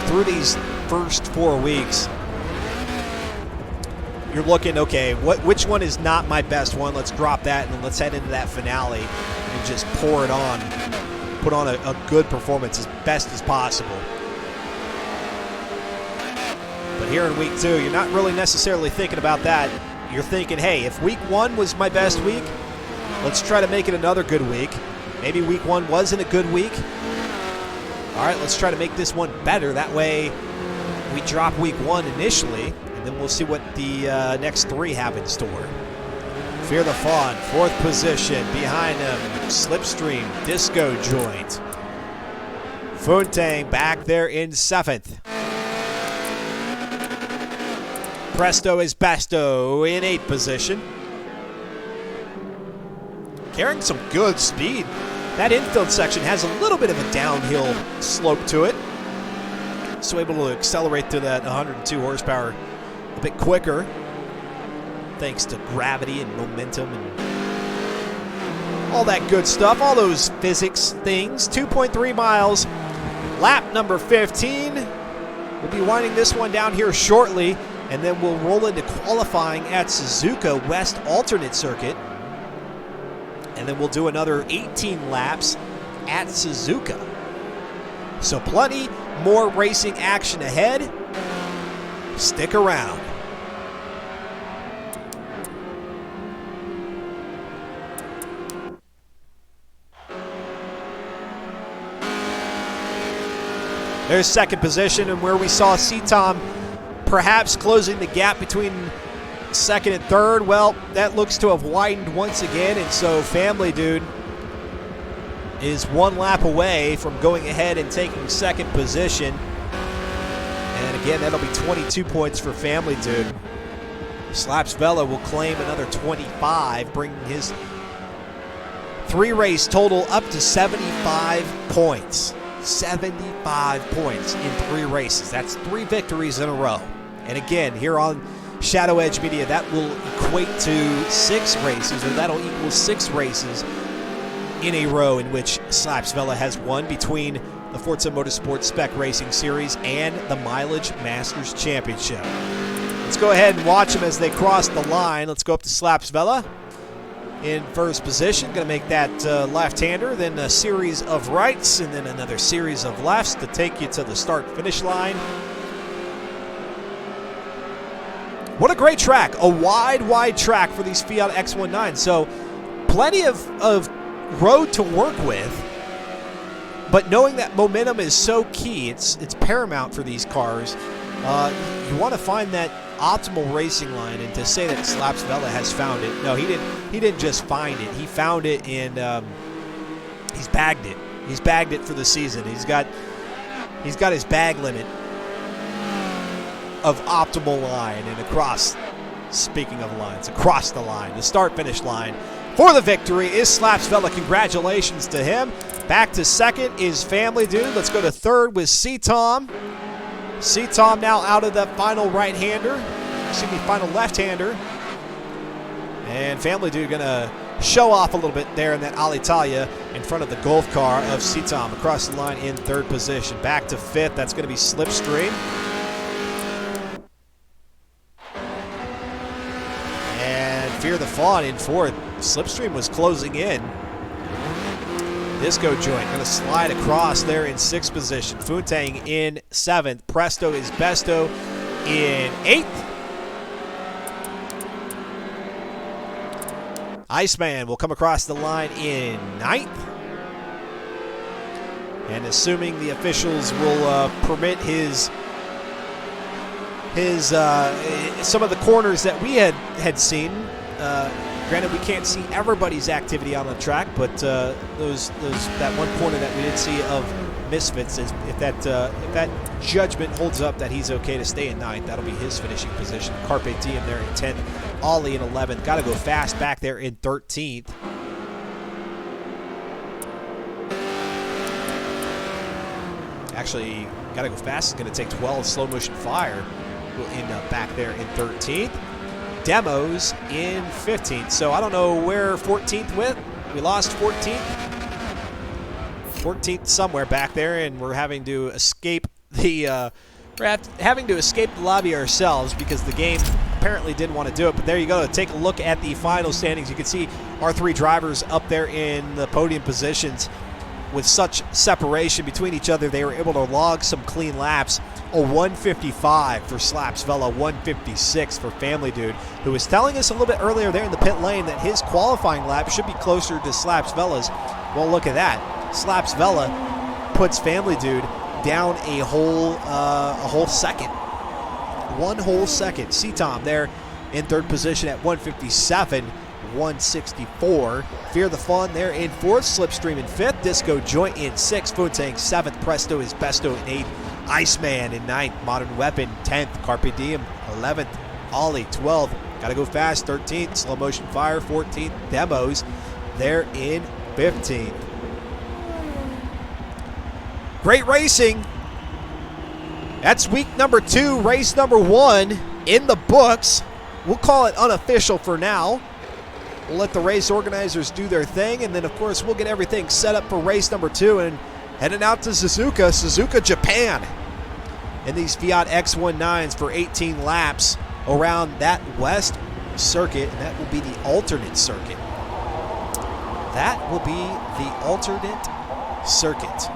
through these first 4 weeks, you're looking, okay, which one is not my best one? Let's drop that, and then let's head into that finale and just pour it on. Put on a good performance as best as possible. But here in week 2, you're not really necessarily thinking about that. You're thinking, hey, if week 1 was my best week, let's try to make it another good week. Maybe week 1 wasn't a good week. All right, let's try to make this one better. That way we drop week 1 initially, and then we'll see what the next 3 have in store. Fear the Fawn, 4th position. Behind him, Slipstream, Disco Joint. Funtang back there in 7th. Presto is Besto in 8th position. Carrying some good speed. That infield section has a little bit of a downhill slope to it. So able to accelerate to that 102 horsepower a bit quicker, thanks to gravity and momentum and all that good stuff, all those physics things. 2.3 miles, lap number 15. We'll be winding this one down here shortly, and then we'll roll into qualifying at Suzuka West Alternate Circuit, and then we'll do another 18 laps at Suzuka. So plenty more racing action ahead. Stick around. There's second position, and where we saw C-Tom perhaps closing the gap between second and third, well, that looks to have widened once again, and so Family Dude is one lap away from going ahead and taking second position. And again, that'll be 22 points for Family Dude. Slaps Vela will claim another 25, bringing his 3-race total up to 75 points. 75 points in 3 races. That's 3 victories in a row. And again, here on Shadow Edge Media, that will equate to 6 races, or that'll equal 6 races in a row in which Slaps Vela has won between the Forza Motorsport Spec Racing Series and the Mileage Masters Championship. Let's go ahead and watch them as they cross the line. Let's go up to Slaps Vela in first position. Going to make that left-hander, then a series of rights, and then another series of lefts to take you to the start-finish line. What a great track. A wide track for these Fiat X19. So plenty of road to work with. But knowing that momentum is so key, it's paramount for these cars. You want to find that optimal racing line, and to say that Slaps Vela has found it, no, he didn't just find it. He found it, and he's bagged it. He's bagged it for the season. He's got his bag limit of optimal line, and across. Speaking of lines, across the line, the start-finish line for the victory is Slaps Vela. Congratulations to him. Back to second is Family Dude. Let's go to third with C-Tom. C-Tom now out of that final right-hander. Final left-hander. And Family Dude going to show off a little bit there in that Alitalia in front of the Golf car of C-Tom across the line in third position. Back to fifth. That's going to be Slipstream. And Fear the Fawn in fourth. Slipstream was closing in. Disco Joint going to slide across there in sixth position. Funtang in seventh. Presto is Besto in eighth. Iceman will come across the line in ninth. And assuming the officials will permit his some of the corners that we had seen. Granted, we can't see everybody's activity on the track, but that one corner that we did see of Misfits, if that judgment holds up that he's okay to stay in ninth, that'll be his finishing position. Carpe Diem there in 10th, Ollie in 11th. Got to go fast back there in 13th. Actually, got to go fast. It's going to take 12. Slow Motion Fire will end up back there in 13th. Demos in 15th. So I don't know where 14th went. We lost 14th. 14th somewhere back there, and we're having to escape the lobby ourselves because the game apparently didn't want to do it. But there you go. Take a look at the final standings. You can see our 3 drivers up there in the podium positions with such separation between each other. They were able to log some clean laps. A 155 for Slaps Vela, 156 for Family Dude, who was telling us a little bit earlier there in the pit lane that his qualifying lap should be closer to Slaps Vela's. Well, look at that. Slaps Vela puts Family Dude down a whole second. 1 whole second. C-Tom there in third position at 157. 164. Fear the Fun there in fourth. Slipstream in fifth. Disco Joint in sixth. Funtang seventh. Presto is Besto in eighth. Iceman in ninth. Modern Weapon 10th. Carpe Diem 11th. Ollie 12th. Gotta go fast 13th. Slow Motion Fire 14th. Demos there in 15th. Great racing. That's week number 2, race number 1 in the books. We'll call it unofficial for now. We'll let the race organizers do their thing, and then, of course, we'll get everything set up for race number 2 and heading out to Suzuka, Japan, in these Fiat X19s for 18 laps around that west circuit, and that will be the alternate circuit. That will be the alternate circuit.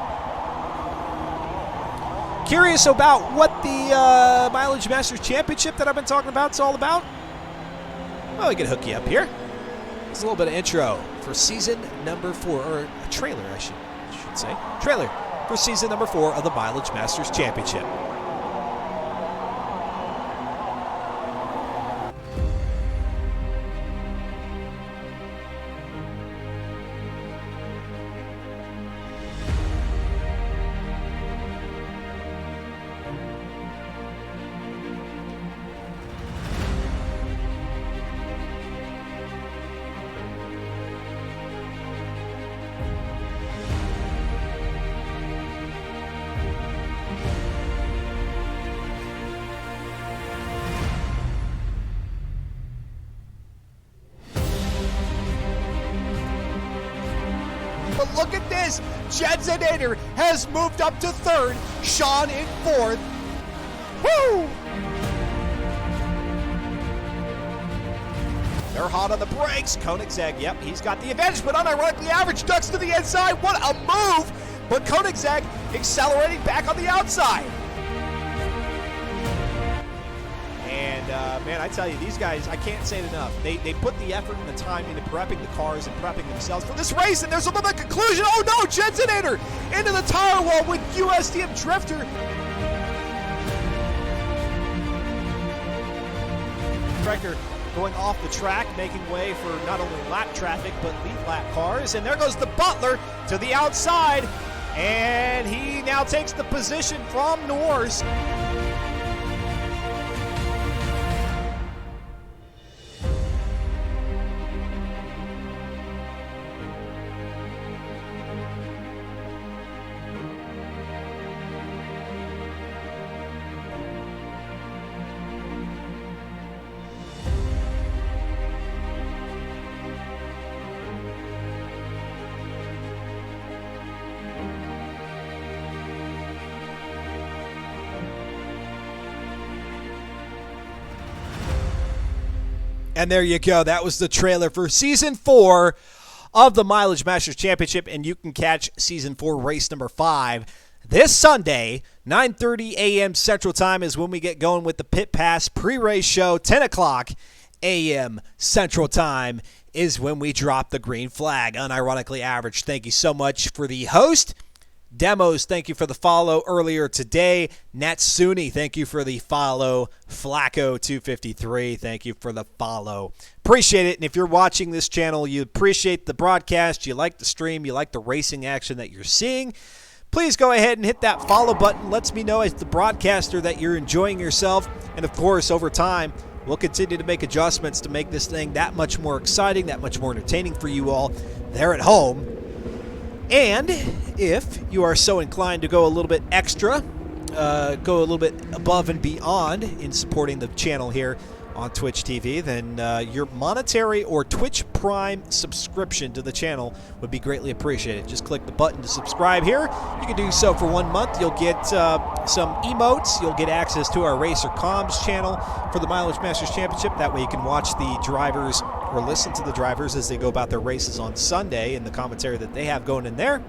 Curious about what the Mileage Masters Championship that I've been talking about is all about? Well, we can hook you up here. It's a little bit of intro for season number 4, or a trailer, I should say. Trailer for season number 4 of the Mileage Masters Championship. But look at this. Jedzinator has moved up to 3rd. Sean in 4th. Woo! They're hot on the brakes. Koenigsegg, yep, he's got the advantage, but unironically average ducks to the inside. What a move! But Koenigsegg accelerating back on the outside. And, man, I tell you, these guys, I can't say it enough. They put the effort and the time into prepping the cars and prepping themselves for this race, and there's a little conclusion. Oh, no, Jedzinator into the tire wall with USDM Drifter. Trekker going off the track, making way for not only lap traffic, but lead lap cars. And there goes the Butler to the outside, and he now takes the position from Norris. And there you go. That was the trailer for Season 4 of the Mileage Masters Championship, and you can catch Season 4 race number 5 this Sunday, 9:30 a.m. Central Time is when we get going with the Pit Pass pre-race show. 10 o'clock a.m. Central Time is when we drop the green flag. Unironically average. Thank you so much for the host. Demos, thank you for the follow earlier today. Natsuni, thank you for the follow. Flacco253, thank you for the follow. Appreciate it. And if you're watching this channel, you appreciate the broadcast, you like the stream, you like the racing action that you're seeing, please go ahead and hit that follow button. Lets me know as the broadcaster that you're enjoying yourself. And of course, over time, we'll continue to make adjustments to make this thing that much more exciting, that much more entertaining for you all there at home. And if you are so inclined to go a little bit extra, go a little bit above and beyond in supporting the channel here on Twitch TV, then your monetary or Twitch Prime subscription to the channel would be greatly appreciated. Just click the button to subscribe here. You can do so for 1 month. You'll get some emotes. You'll get access to our Racer Comms channel for the Mileage Masters Championship. That way you can watch the drivers or listen to the drivers as they go about their races on Sunday and the commentary that they have going in there.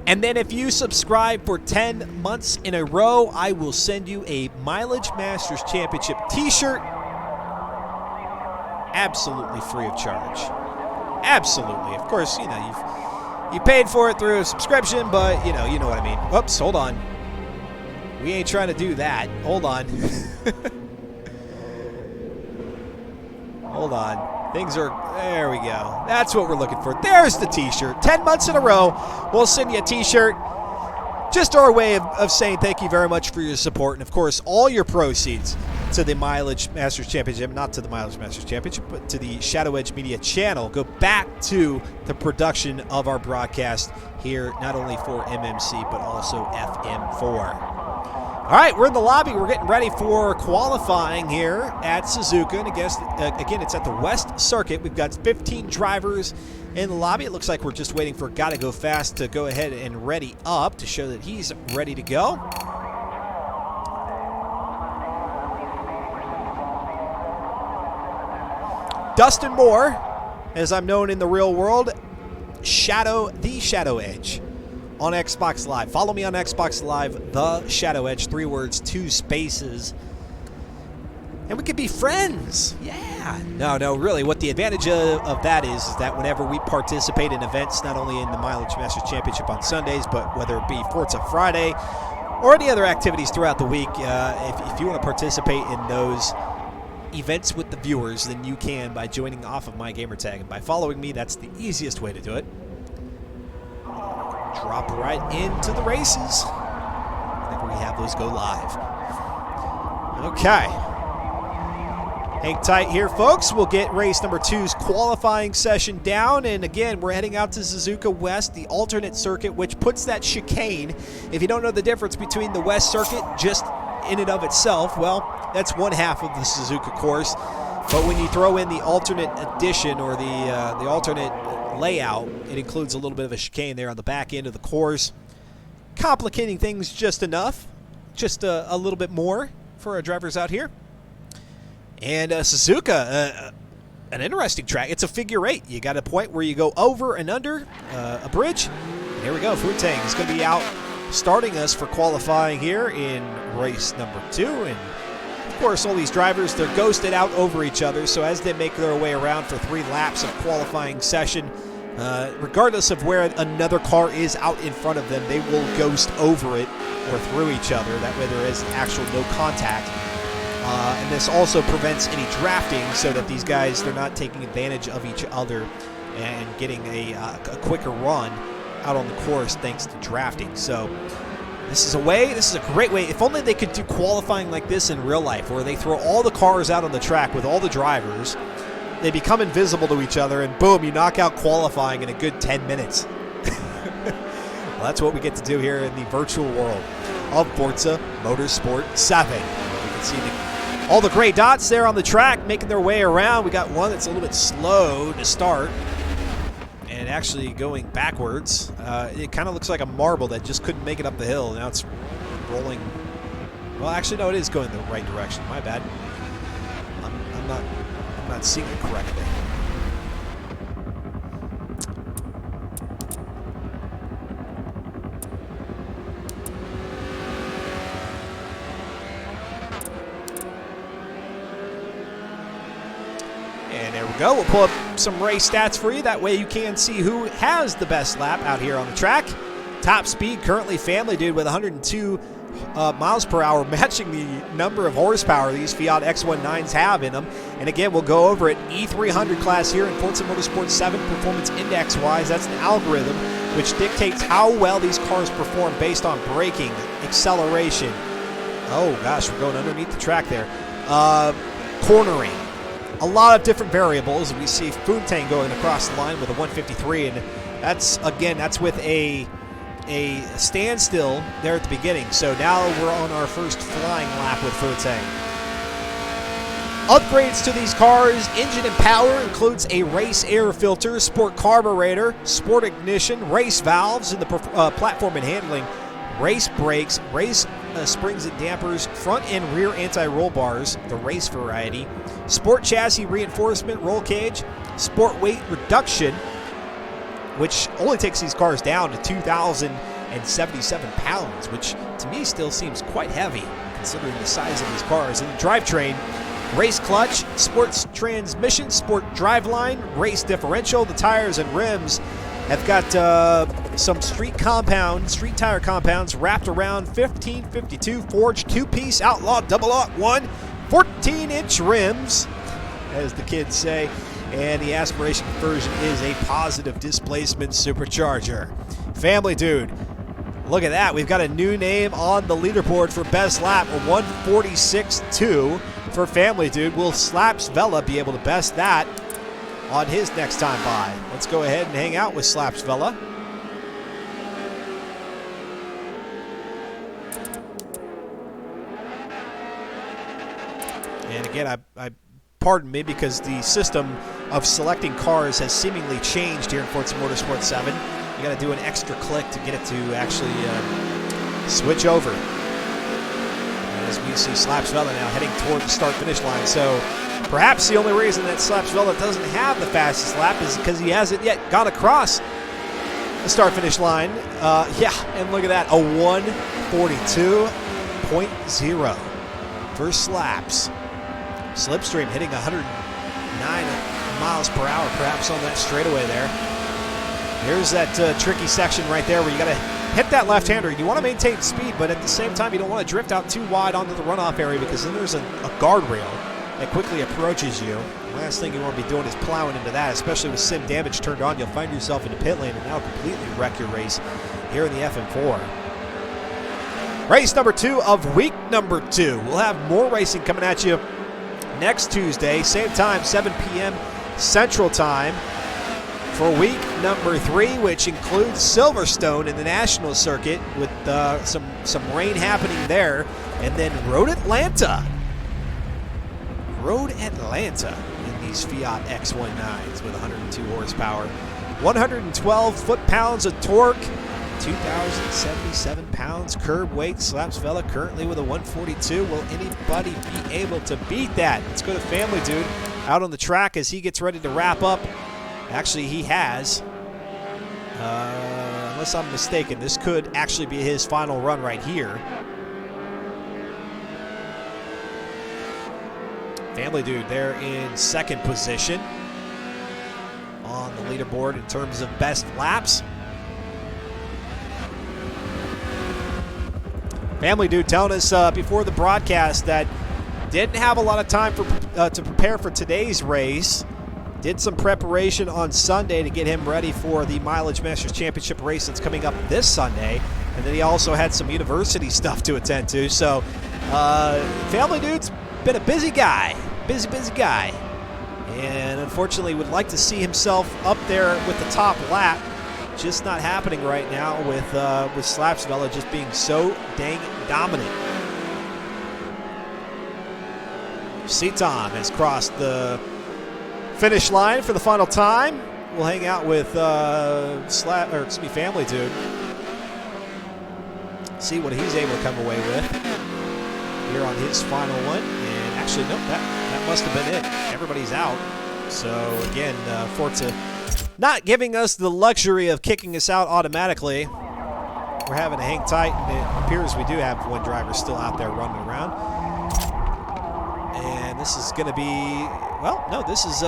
And then if you subscribe for 10 months in a row, I will send you a Mileage Masters Championship t-shirt absolutely free of charge. Absolutely. Of course, you know, you paid for it through a subscription, but you know what I mean. Whoops, hold on. We ain't trying to do that. Hold on. Hold on. Things are, there we go. That's what we're looking for. There's the t-shirt. 10 months in a row, we'll send you a t-shirt. Just our way of saying thank you very much for your support. And, of course, all your proceeds to the Mileage Masters Championship, not to the Mileage Masters Championship, but to the Shadow Edge Media channel, go back to the production of our broadcast here, not only for MMC, but also FM4. All right, we're in the lobby. We're getting ready for qualifying here at Suzuka. And I guess, again, it's at the West Circuit. We've got 15 drivers in the lobby. It looks like we're just waiting for Gotta Go Fast to go ahead and ready up to show that he's ready to go. Dustin Moore, as I'm known in the real world, the Shadow Edge. On Xbox Live. Follow me on Xbox Live, The Shadow Edge, 3 words, 2 spaces. And we could be friends. Yeah. Yeah, no, really. What the advantage of that is that whenever we participate in events, not only in the Mileage Masters Championship on Sundays, but whether it be Forza Friday or any other activities throughout the week, if you want to participate in those events with the viewers, then you can by joining off of my gamertag. And by following me, that's the easiest way to do it. Drop right into the races whenever we have those go live. Okay. Hang tight here, folks. We'll get race number 2's qualifying session down. And again, we're heading out to Suzuka West, the alternate circuit, which puts that chicane. If you don't know the difference between the West circuit just in and of itself, well, that's one half of the Suzuka course. But when you throw in the alternate edition or the alternate layout, it includes a little bit of a chicane there on the back end of the course, complicating things just enough, just a little bit more for our drivers out here. And Suzuka, an interesting track. It's a figure 8. You got a point where you go over and under a bridge. And here we go. Futang is going to be out starting us for qualifying here in race number 2. And of course, all these drivers, they're ghosted out over each other. So as they make their way around for 3 laps of qualifying session, regardless of where another car is out in front of them, they will ghost over it or through each other. That way there is actual no contact. And this also prevents any drafting so that these guys, they're not taking advantage of each other and getting a quicker run out on the course thanks to drafting. So this is a great way. If only they could do qualifying like this in real life, where they throw all the cars out on the track with all the drivers, they become invisible to each other, and boom, you knock out qualifying in a good 10 minutes. Well, that's what we get to do here in the virtual world of Forza Motorsport 7. You can see all the gray dots there on the track making their way around. We got one that's a little bit slow to start and actually going backwards. It kind of looks like a marble that just couldn't make it up the hill. Now it's rolling. Well, actually, no, it is going the right direction. My bad. I'm not seeing it correctly. And there we go. We'll pull up some race stats for you. That way you can see who has the best lap out here on the track. Top speed, currently Family Dude with 102 miles per hour, matching the number of horsepower these Fiat X19s have in them. And again, we'll go over it. E300 class here in Forza Motorsport 7 performance index-wise. That's an algorithm which dictates how well these cars perform based on braking, acceleration. Oh, gosh, we're going underneath the track there. Cornering. A lot of different variables. We see Futang going across the line with a 153, and that's with a standstill there at the beginning. So now we're on our first flying lap with Futang. Upgrades to these cars: engine and power includes a race air filter, sport carburetor, sport ignition, race valves in the platform and handling, race brakes, race springs and dampers, front and rear anti-roll bars, the race variety, sport chassis reinforcement, roll cage, sport weight reduction, which only takes these cars down to 2,077 pounds, which to me still seems quite heavy considering the size of these cars. And the drivetrain: race clutch, sports transmission, sport driveline, race differential. The tires and rims have got some street tire compounds wrapped around 1552 forged 2-piece outlaw double aught 1 14-inch rims, as the kids say. And the aspiration version is a positive displacement supercharger. Family Dude, look at that. We've got a new name on the leaderboard for best lap, a 146.2 for Family Dude. Will Slaps Vela be able to best that on his next time by? Let's go ahead and hang out with Slaps Vela. And again, I pardon me, because the system of selecting cars has seemingly changed here in Forza Motorsport 7. You got to do an extra click to get it to actually switch over. As we see Slaps Vela now heading toward the start-finish line. So perhaps the only reason that Slaps Vela doesn't have the fastest lap is because he hasn't yet got across the start-finish line. Yeah, and look at that, a 142.0 for Slaps. Slipstream hitting 100 miles per hour, perhaps on that straightaway there. Here's that tricky section right there where you got to hit that left-hander. You want to maintain speed, but at the same time, you don't want to drift out too wide onto the runoff area because then there's a guardrail that quickly approaches you. Last thing you want to be doing is plowing into that, especially with sim damage turned on. You'll find yourself in the pit lane and now completely wreck your race here in the FM4. Race number 2 of week number 2. We'll have more racing coming at you next Tuesday, same time, 7 p.m. Central Time, for week number 3, which includes Silverstone in the national circuit with some rain happening there, and then Road Atlanta in these Fiat X19s with 102 horsepower, 112 foot-pounds of torque, 2,077 pounds curb weight. Slaps Vela currently with a 142. Will anybody be able to beat that? Let's go to Family Dude out on the track as he gets ready to wrap up. Actually, he has. Unless I'm mistaken, this could actually be his final run right here. Family Dude there in second position on the leaderboard in terms of best laps. Family Dude telling us before the broadcast that didn't have a lot of time to prepare for today's race. Did some preparation on Sunday to get him ready for the Mileage Masters Championship race that's coming up this Sunday. And then he also had some university stuff to attend to. So Family Dude's been a busy guy. Busy guy. And unfortunately would like to see himself up there with the top lap. Just not happening right now with Slaps Vela just being so dang dominant. C-Tom has crossed the finish line for the final time. We'll hang out with Family Dude. See what he's able to come away with here on his final one. And actually, nope, that must have been it. Everybody's out. So again, Forza not giving us the luxury of kicking us out automatically. We're having to hang tight, and it appears we do have one driver still out there running around. And this is going to be, well, no, this is,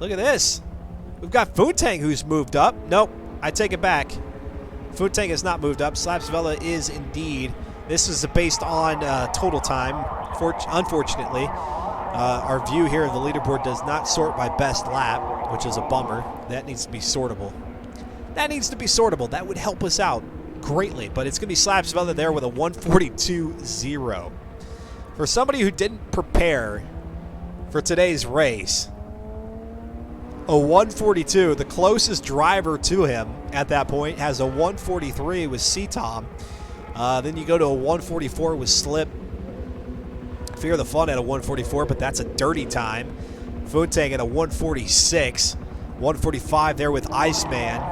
look at this. We've got Footang who's moved up. Nope, I take it back. Footang has not moved up. Slaps Vela is indeed. This is based on total time, unfortunately. Our view here of the leaderboard does not sort by best lap, which is a bummer. That needs to be sortable. That would help us out greatly, but it's going to be Slaps Vela there with a 142.0. For somebody who didn't prepare for today's race, a 142, the closest driver to him at that point has a 143 with C-Tom. Then you go to a 144 with Slip. Fear the Fun at a 144, but that's a dirty time. Footang at a 146. 145 there with Iceman.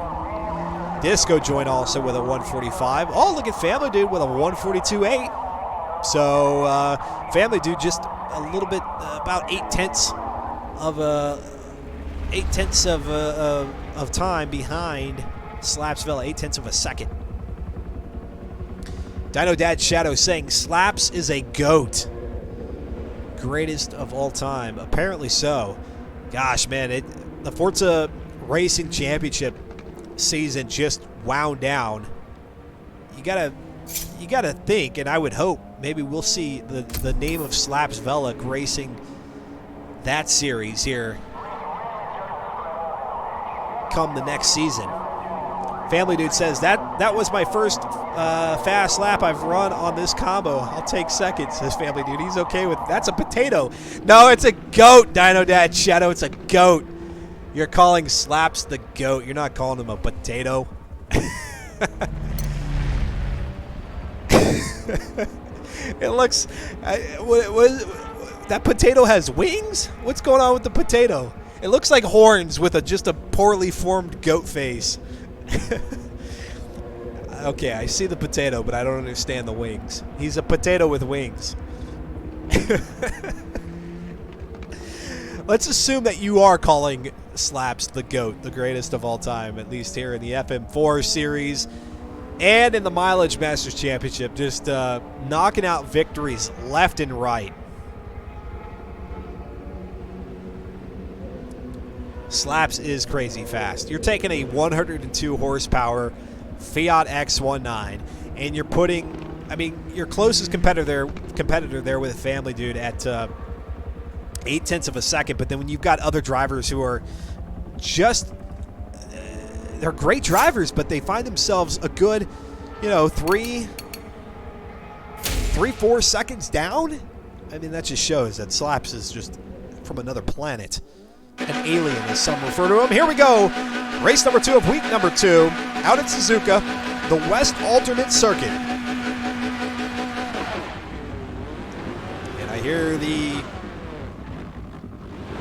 Disco Joint also with a 145. Oh, look at Family Dude with a 142.8. So Family Dude just a little bit, about 8/10 of time behind Slaps Vela, 8/10 of a second. Dino Dad Shadow saying Slaps is a GOAT. Greatest of all time. Apparently so. Gosh, man, the Forza Racing Championship season just wound down. You gotta think, and I would hope maybe we'll see the name of Slaps Vela gracing that series here come the next season. Family Dude says that was my first fast lap I've run on this combo. I'll take second, says Family Dude. He's okay with that's a potato. No, it's a goat, Dino Dad Shadow. It's a goat. You're calling Slaps the goat. You're not calling him a potato. It looks that potato has wings? What's going on with the potato? It looks like horns with just a poorly formed goat face. Okay, I see the potato, but I don't understand the wings. He's a potato with wings. Let's assume that you are calling Slaps the GOAT, the greatest of all time, at least here in the FM4 series and in the Mileage Masters Championship, just knocking out victories left and right. Slaps is crazy fast. You're taking a 102 horsepower Fiat X19 and you're putting, I mean, your closest competitor there with a family dude at 0.8 of a second, but then when you've got other drivers who are just, they're great drivers, but they find themselves a good, 3-4 seconds down. I mean, that just shows that Slaps is just from another planet. An alien, as some refer to him. Here we go. Race number 2 of week number 2 out at Suzuka, the West Alternate Circuit. And I hear the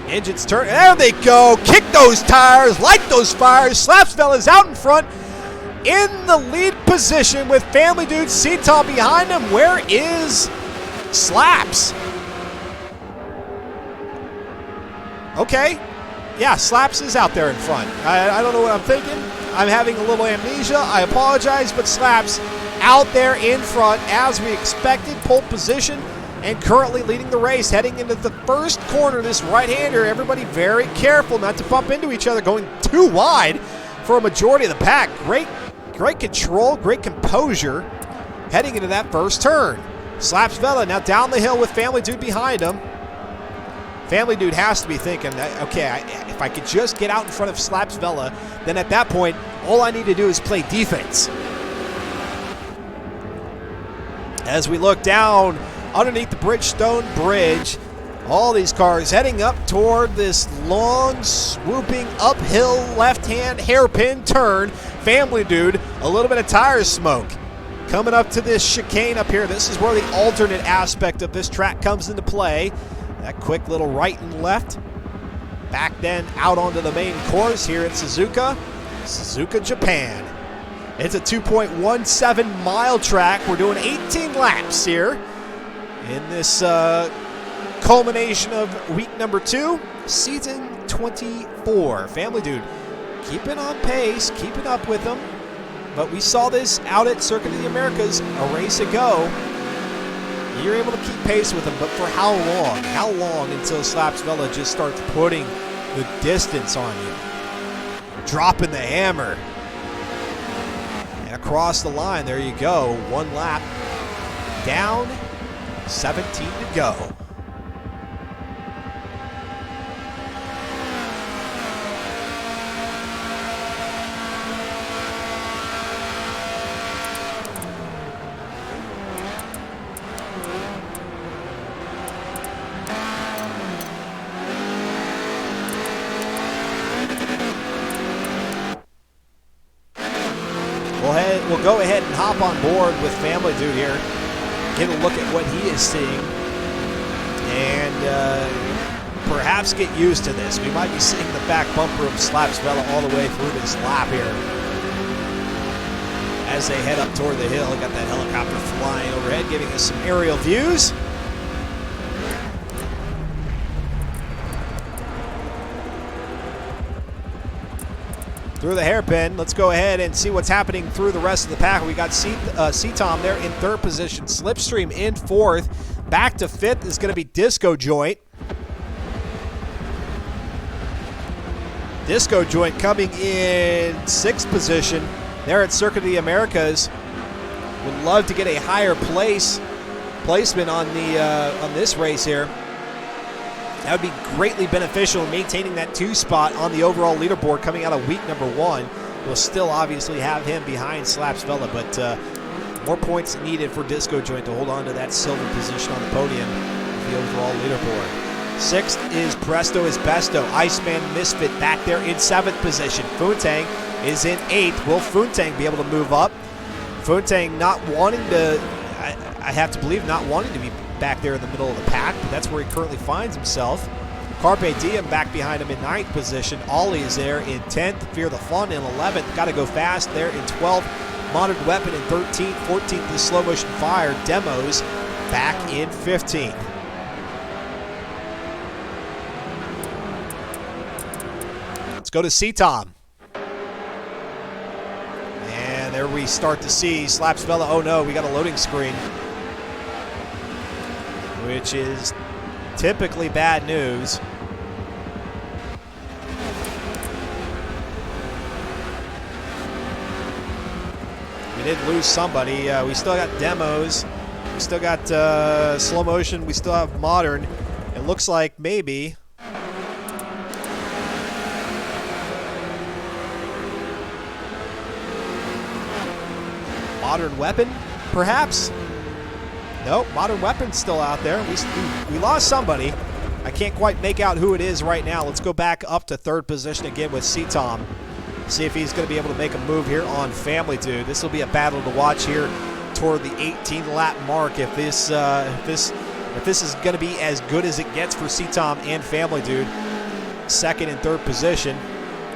engines turn. There they go. Kick those tires. Light those fires. Slaps fella's out in front in the lead position with family dude C-Tom behind him. Where is Slaps? Okay. Yeah, Slaps is out there in front. I don't know what I'm thinking. I'm having a little amnesia. I apologize, but Slaps out there in front as we expected. Pole position and currently leading the race. Heading into the first corner, this right-hander. Everybody very careful not to bump into each other. Going too wide for a majority of the pack. Great control, great composure heading into that first turn. Slaps Vela now down the hill with family dude behind him. Family dude has to be thinking, okay, if I could just get out in front of Slaps Vela, then at that point, all I need to do is play defense. As we look down underneath the Bridgestone Bridge, all these cars heading up toward this long, swooping, uphill, left-hand hairpin turn. Family dude, a little bit of tire smoke. Coming up to this chicane up here, this is where the alternate aspect of this track comes into play. That quick little right and left. Back then out onto the main course here at Suzuka, Japan. It's a 2.17 mile track. We're doing 18 laps here in this culmination of week number 2, season 24. Family dude, keeping on pace, keeping up with them. But we saw this out at Circuit of the Americas a race ago. You're able to keep pace with them, but for how long? How long until Slaps Vela just starts putting the distance on you? Dropping the hammer. And across the line, there you go. 1 lap down, 17 to go. We'll go ahead and hop on board with family dude here, get a look at what he is seeing, and perhaps get used to this. We might be seeing the back bumper of Slaps Vela all the way through this lap here. As they head up toward the hill, got that helicopter flying overhead, giving us some aerial views. Through the hairpin, let's go ahead and see what's happening through the rest of the pack. We got C-Tom there in 3rd position, Slipstream in 4th. Back to 5th is going to be Disco Joint. Disco Joint coming in 6th position there at Circuit of the Americas. Would love to get a higher placement on this race here. That would be greatly beneficial in maintaining that 2 spot on the overall leaderboard coming out of week number 1. We'll still obviously have him behind Slaps Vela, but more points needed for Disco Joint to hold on to that silver position on the podium of the overall leaderboard. 6th is Presto is Besto. Iceman Misfit back there in 7th position. Funtang is in 8th. Will Funtang be able to move up? Funtang not wanting to, I have to believe, not wanting to be back there in the middle of the pack, but that's where he currently finds himself. Carpe Diem back behind him in 9th position. Ollie is there in 10th. Fear the Fun in 11th. Got to go fast there in 12th. Modern Weapon in 13th. 14th is Slow Motion Fire. Demos back in 15th. Let's go to C-Tom. And there we start to see Slaps Vela. Oh no, we got a loading screen, which is typically bad news. We did lose somebody. We still got demos. We still got slow motion. We still have modern. It looks like maybe. Modern weapon, perhaps? Nope, modern weapon's still out there. We lost somebody. I can't quite make out who it is right now. Let's go back up to third position again with C-Tom. See if he's going to be able to make a move here on Family Dude. This will be a battle to watch here toward the 18 lap mark. If this is going to be as good as it gets for C-Tom and Family Dude, second and third position.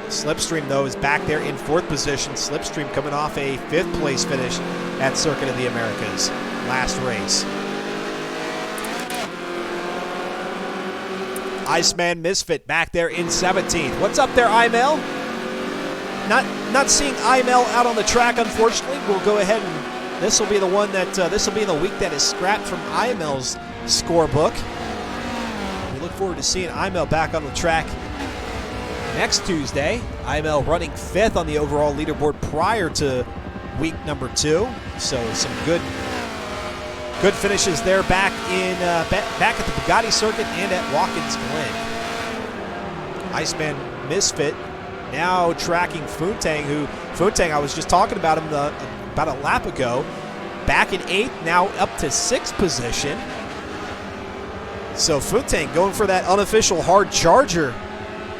Slipstream, though, is back there in fourth position. Slipstream coming off a fifth place finish at Circuit of the Americas last race. Iceman Misfit back there in 17th. What's up there, Imel? Not seeing Imel out on the track, unfortunately. We'll go ahead and this will be the one that this will be the week that is scrapped from Imel's scorebook. We look forward to seeing Imel back on the track next Tuesday. Imel running fifth on the overall leaderboard prior to week number 2. So some good finishes there back at the Bugatti circuit and at Watkins Glen. Iceman Misfit now tracking Funtang, I was just talking about him about a lap ago. Back in 8th, now up to 6th position. So Funtang going for that unofficial hard charger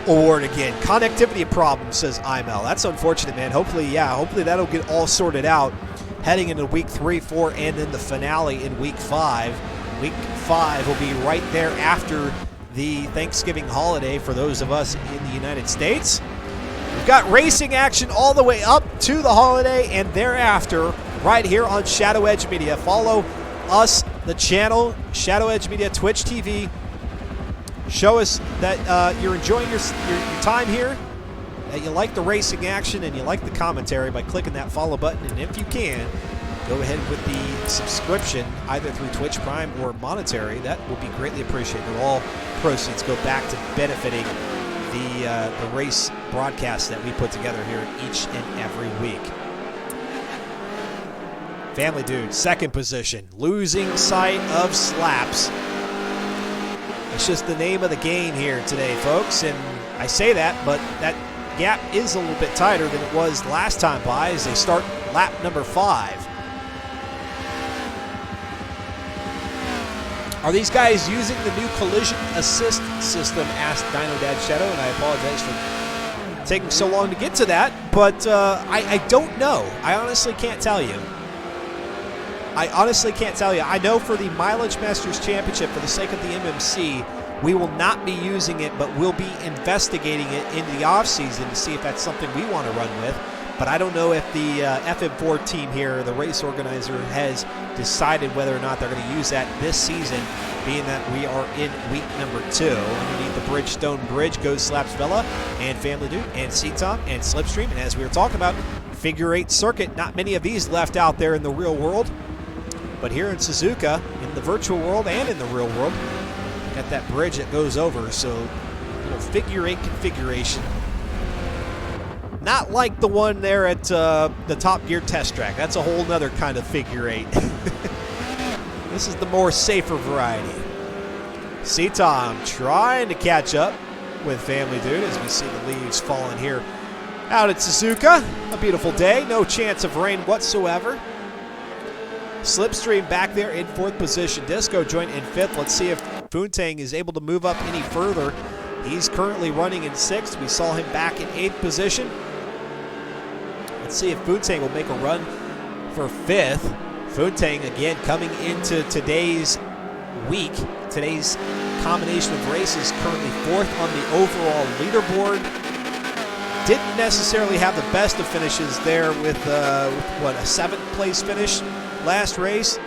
award again. Connectivity problems, says Imel. That's unfortunate, man. Hopefully that'll get all sorted out heading into week 3, 4, and then the finale in week 5. Week 5 will be right there after the Thanksgiving holiday for those of us in the United States. We've got racing action all the way up to the holiday and thereafter right here on Shadow Edge Media. Follow us, the channel, Shadow Edge Media, Twitch TV. Show us that you're enjoying your time here, that you like the racing action and you like the commentary by clicking that follow button. And if you can, go ahead with the subscription, either through Twitch Prime or monetary. That will be greatly appreciated. All proceeds go back to benefiting the race broadcasts that we put together here each and every week. Family Dude, second position, losing sight of slaps. It's just the name of the game here today, folks, and I say that, but that gap is a little bit tighter than it was last time by as they start lap number 5. Are these guys using the new collision assist system, asked Dino Dad Shadow, and I apologize for taking so long to get to that, but I don't know. I honestly can't tell you. I know for the Mileage Masters Championship, for the sake of the MMC, we will not be using it, but we'll be investigating it in the off-season to see if that's something we want to run with. But I don't know if the FM4 team here, the race organizer, has decided whether or not they're going to use that this season, being that we are in week number 2. Underneath the Bridgestone Bridge goes Slaps Vela and Family Dude and C-Tom and Slipstream. And as we were talking about, Figure 8 circuit, not many of these left out there in the real world. But here in Suzuka, in the virtual world and in the real world, got that bridge that goes over. So, Figure 8 configuration. Not like the one there at the Top Gear test track. That's a whole nother kind of Figure 8. This is the more safer variety. C-Tom trying to catch up with Family Dude as we see the leaves falling here out at Suzuka. A beautiful day. No chance of rain whatsoever. Slipstream back there in 4th position. Disco joined in 5th. Let's see if Funtang is able to move up any further. He's currently running in 6th. We saw him back in 8th position. Let's see if Funtang will make a run for 5th. Funtang, again, coming into today's week, today's combination of races, currently 4th on the overall leaderboard. Didn't necessarily have the best of finishes there with a 7th place finish last race.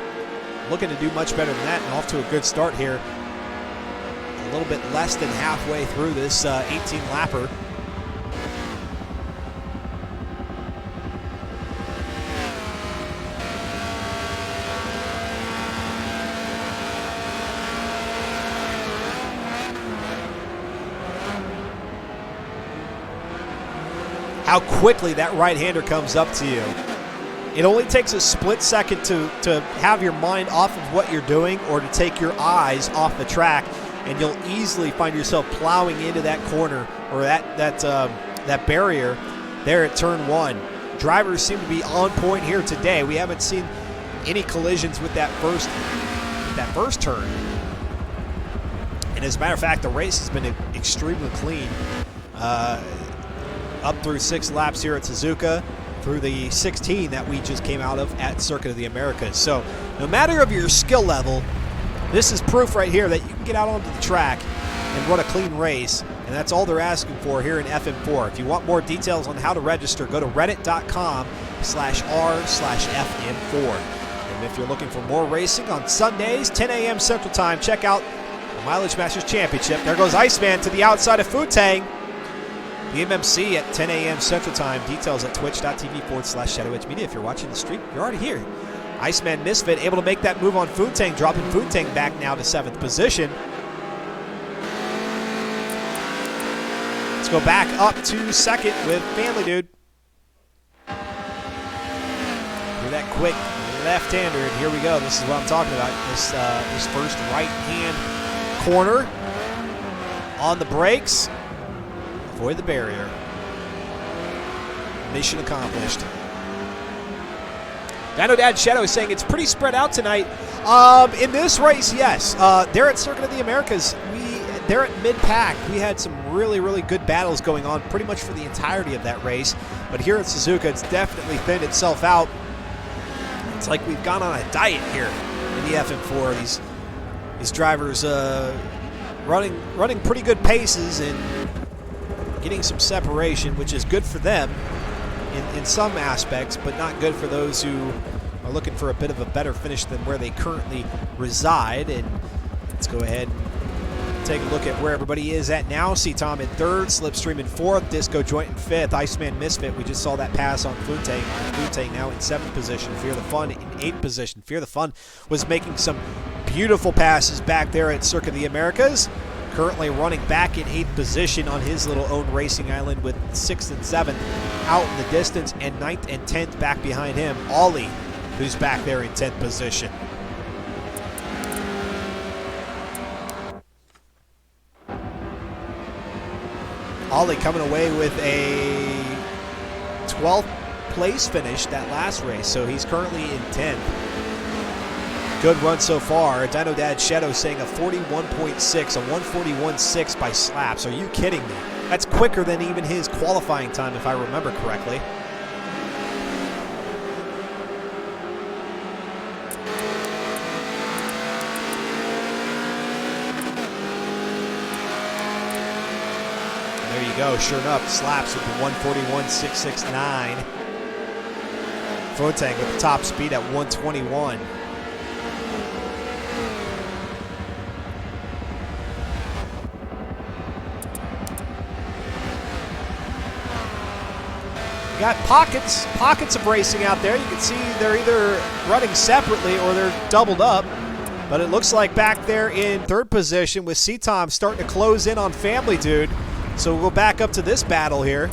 Looking to do much better than that and off to a good start here. A little bit less than halfway through this 18-lapper. How quickly that right-hander comes up to you. It only takes a split second to have your mind off of what you're doing or to take your eyes off the track, and you'll easily find yourself plowing into that corner or that barrier there at turn 1. Drivers seem to be on point here today. We haven't seen any collisions with that first turn. And as a matter of fact, the race has been extremely clean. Up through 6 laps here at Suzuka, through the 16 that we just came out of at Circuit of the Americas. So no matter of your skill level, this is proof right here that you can get out onto the track and run a clean race, and that's all they're asking for here in FM4. If you want more details on how to register, go to reddit.com/r/FM4. And if you're looking for more racing on Sundays, 10 a.m. Central Time, check out the Mileage Masters Championship. There goes Iceman to the outside of Futang. The MMC at 10 a.m. Central Time. Details at twitch.tv/Shadow Edge Media. If you're watching the stream, you're already here. Iceman Misfit able to make that move on Futang, dropping Futang back now to 7th position. Let's go back up to 2nd with Family Dude. Hear that quick left-hander, and here we go. This is what I'm talking about. This first right-hand corner on the brakes. Avoid the barrier. Mission accomplished. Dino Dad Shadow is saying it's pretty spread out tonight. In this race, yes. There at Circuit of the Americas, they're at mid-pack. We had some really, really good battles going on pretty much for the entirety of that race. But here at Suzuka, it's definitely thinned itself out. It's like we've gone on a diet here in the FM4. These drivers running pretty good paces and getting some separation, which is good for them in some aspects, but not good for those who are looking for a bit of a better finish than where they currently reside. And let's go ahead and take a look at where everybody is at now. See Tom in 3rd, Slipstream in 4th, Disco Joint in 5th, Iceman Misfit. We just saw that pass on Futang. Futang now in 7th position, Fear the Fun in 8th position. Fear the Fun was making some beautiful passes back there at Circuit of the Americas. Currently running back in 8th position on his little own racing island with 6th and 7th out in the distance, and 9th and 10th back behind him. Ollie, who's back there in 10th position. Ollie coming away with a 12th place finish that last race, so he's currently in 10th. Good run so far. Dino Dad Shadow saying a 41.6, a 141.6 by slaps. Are you kidding me? That's quicker than even his qualifying time, if I remember correctly. There you go. Sure enough, slaps with the 141.669. Futang with the top speed at 121. Got pockets of racing out there. You can see they're either running separately or they're doubled up. But it looks like back there in 3rd position with C-Tom starting to close in on Family Dude. So we'll go back up to this battle here.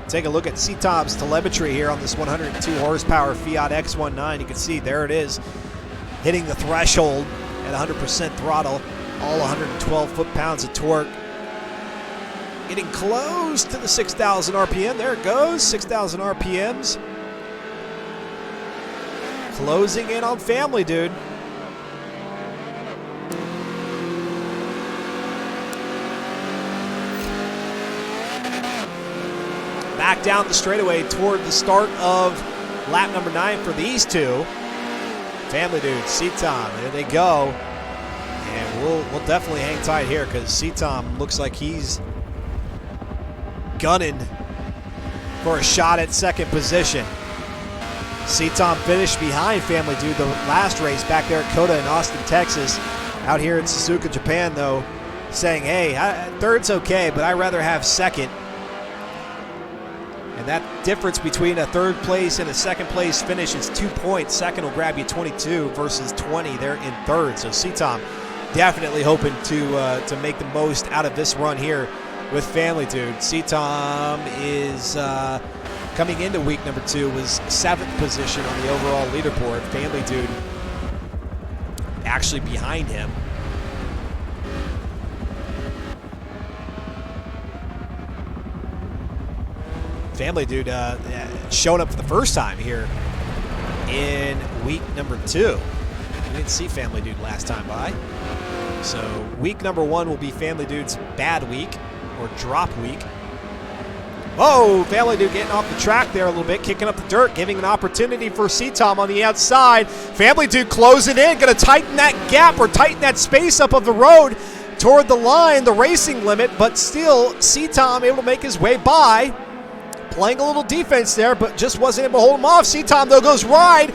Take a look at C-Tom's telemetry here on this 102 horsepower Fiat X19. You can see there it is, hitting the threshold at 100% throttle, all 112 foot-pounds of torque. Getting close to the 6,000 RPM. There it goes, 6,000 RPMs. Closing in on Family Dude. Back down the straightaway toward the start of lap number 9 for these two. Family Dude, C-Tom, there they go. And we'll definitely hang tight here because C-Tom looks like he's gunning for a shot at 2nd position. C-Tom finished behind Family Dude the last race back there at Coda in Austin, Texas. Out here in Suzuka, Japan, though, saying, hey, 3rd's okay, but I'd rather have 2nd. And And that difference between a third place and a second place finish is 2 points. Second will grab you 22 versus 20. They're in third. So C-Tom definitely hoping to make the most out of this run here with Family Dude. C-Tom is coming into week number 2 was 7th position on the overall leaderboard. Family Dude actually behind him. Family Dude showing up for the first time here in week number 2. We didn't see Family Dude last time by. So week number 1 will be Family Dude's bad week or drop week. Whoa, Family Dude getting off the track there a little bit, kicking up the dirt, giving an opportunity for C-Tom on the outside. Family Dude closing in, going to tighten that gap or tighten that space up of the road toward the line, the racing limit, but still C-Tom able to make his way by. Playing a little defense there, but just wasn't able to hold him off. C-Tom, though, goes wide.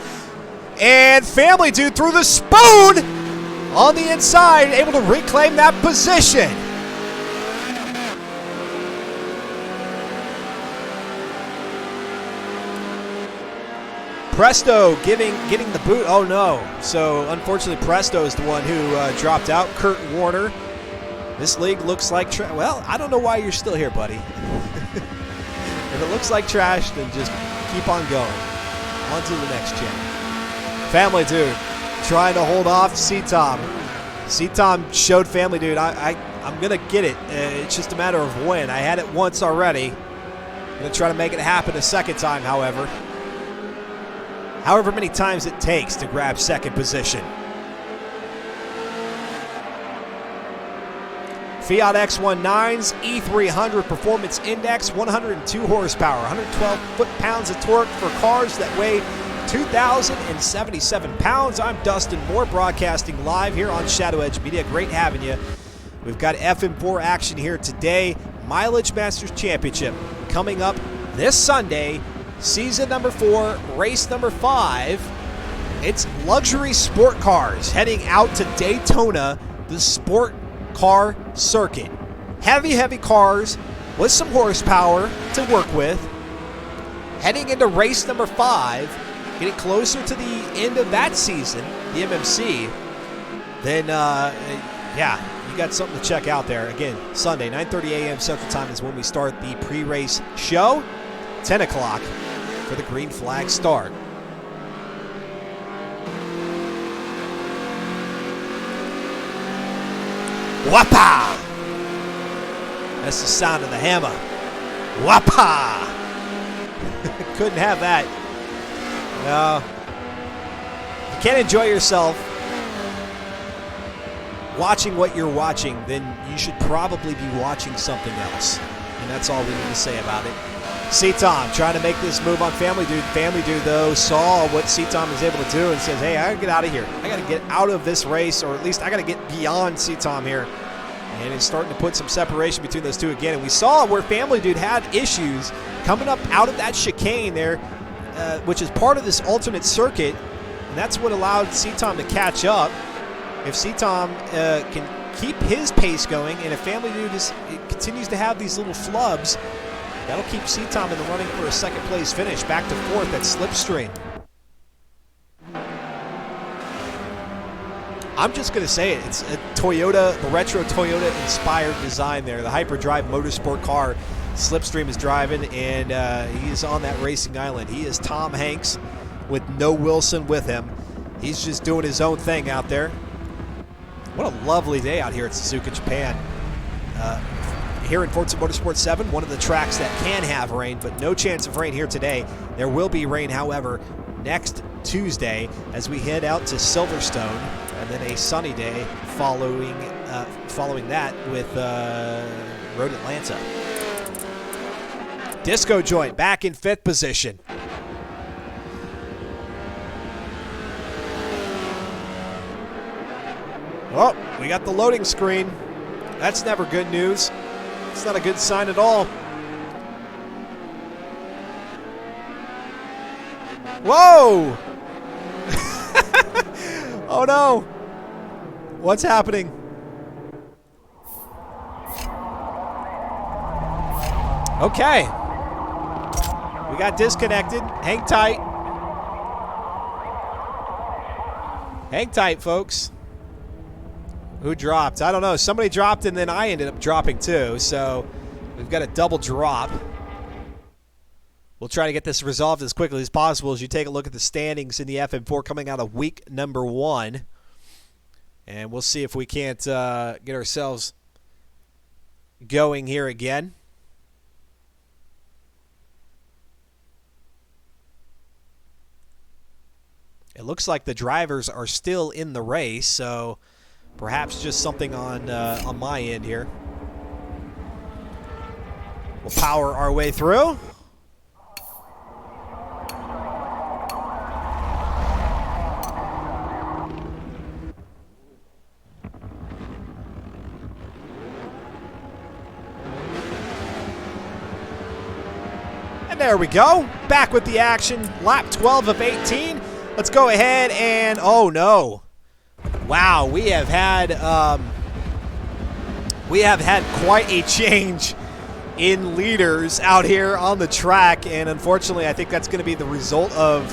And Family Dude through the spoon on the inside, able to reclaim that position. Presto getting the boot. Oh, no. So, unfortunately, Presto is the one who dropped out. Kurt Warner. This league looks like... well, I don't know why you're still here, buddy. If it looks like trash, then just keep on going. On to the next gen. Family Dude trying to hold off C-Tom. C-Tom showed Family Dude, I'm going to get it. It's just a matter of when. I had it once already. I'm going to try to make it happen a second time, however. However many times it takes to grab second position. Fiat X19's E300 Performance Index, 102 horsepower, 112 foot-pounds of torque for cars that weigh 2,077 pounds. I'm Dustin Moore, broadcasting live here on Shadow Edge Media. Great having you. We've got FM4 action here today. Mileage Masters Championship coming up this Sunday. Season number 4, race number 5. It's luxury sport cars heading out to Daytona, the sport car circuit. Heavy cars with some horsepower to work with. Heading into race number 5, getting closer to the end of that season, the MMC. Then, yeah, you got something to check out there. Again, Sunday, 9:30 a.m. Central Time is when we start the pre-race show. 10 o'clock for the green flag start. Whoppa! That's the sound of the hammer. Whoppa! Couldn't have that. No. If you can't enjoy yourself watching what you're watching, then you should probably be watching something else. And that's all we need to say about it. C-Tom trying to make this move on Family Dude. Family Dude, though, saw what C-Tom is able to do and says, hey, I got to get out of here. I got to get out of this race, or at least I got to get beyond C-Tom here. And it's starting to put some separation between those two again. And we saw where Family Dude had issues coming up out of that chicane there, which is part of this alternate circuit. And that's what allowed C-Tom to catch up. If C-Tom can keep his pace going, and if Family Dude continues to have these little flubs, that'll keep C-Tom in the running for a second place finish. Back to 4th at Slipstream. I'm just going to say it. It's a Toyota, the retro Toyota-inspired design there. The Hyperdrive Motorsport car Slipstream is driving, and he is on that racing island. He is Tom Hanks with no Wilson with him. He's just doing his own thing out there. What a lovely day out here at Suzuka, Japan. Here in Forza Motorsport 7, one of the tracks that can have rain, but no chance of rain here today. There will be rain, however, next Tuesday as we head out to Silverstone, and then a sunny day following that with Road Atlanta. Disco Joint back in 5th position. Oh, we got the loading screen. That's never good news. It's not a good sign at all. Whoa! Oh no! What's happening? Okay. We got disconnected. Hang tight. Hang tight, folks. Who dropped? I don't know. Somebody dropped, and then I ended up dropping too. So we've got a double drop. We'll try to get this resolved as quickly as possible as you take a look at the standings in the FM4 coming out of week number 1. And we'll see if we can't get ourselves going here again. It looks like the drivers are still in the race, so perhaps just something on my end here. We'll power our way through. And there we go. Back with the action. Lap 12 of 18. Let's go ahead and, oh no. Wow, we have had quite a change in leaders out here on the track, and unfortunately I think that's going to be the result of,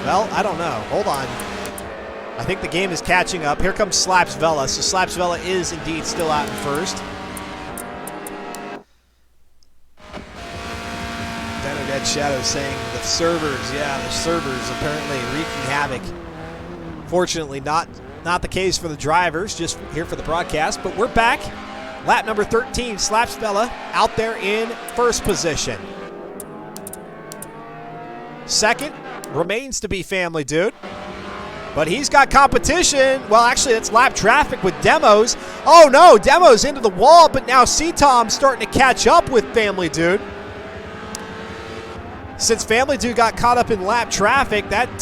well, I don't know. Hold on. I think the game is catching up. Here comes Slaps Vela. So Slaps Vela is indeed still out in first. Dead Shadow saying the servers, yeah, the servers apparently wreaking havoc. Fortunately, not the case for the drivers, just here for the broadcast. But we're back. Lap number 13, Slaps Vela out there in first position. Second remains to be Family Dude. But he's got competition. Well, actually, that's lap traffic with Demos. Oh, no, Demos into the wall, but now C-Tom's starting to catch up with Family Dude. Since Family Dude got caught up in lap traffic, that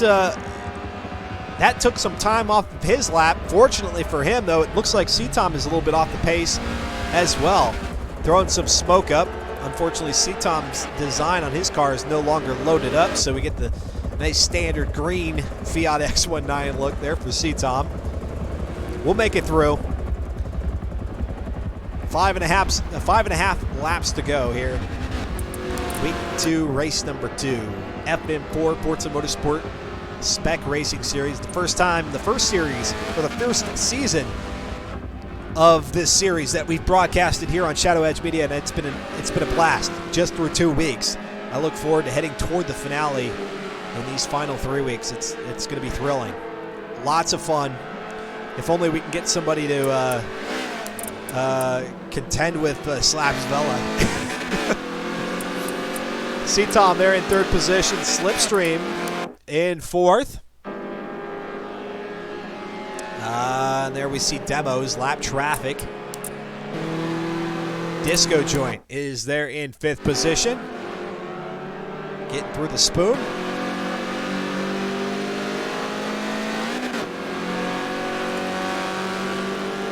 took some time off of his lap. Fortunately for him, though, it looks like C-Tom is a little bit off the pace as well. Throwing some smoke up. Unfortunately, C-Tom's design on his car is no longer loaded up, so we get the nice standard green Fiat X19 look there for C-Tom. We'll make it through. 5.5 laps to go here. Week 2, race number 2. FM4 Forza Motorsport Spec Racing Series. The first series, for the first season of this series that we've broadcasted here on Shadow Edge Media, and it's been a blast just through 2 weeks. I look forward to heading toward the finale in these final 3 weeks. It's going to be thrilling. Lots of fun. If only we can get somebody to contend with Slaps Vela. C-Tom there in third position. Slipstream in fourth. And there we see Demos, lap traffic. Disco Joint is there in fifth position. Getting through the spoon.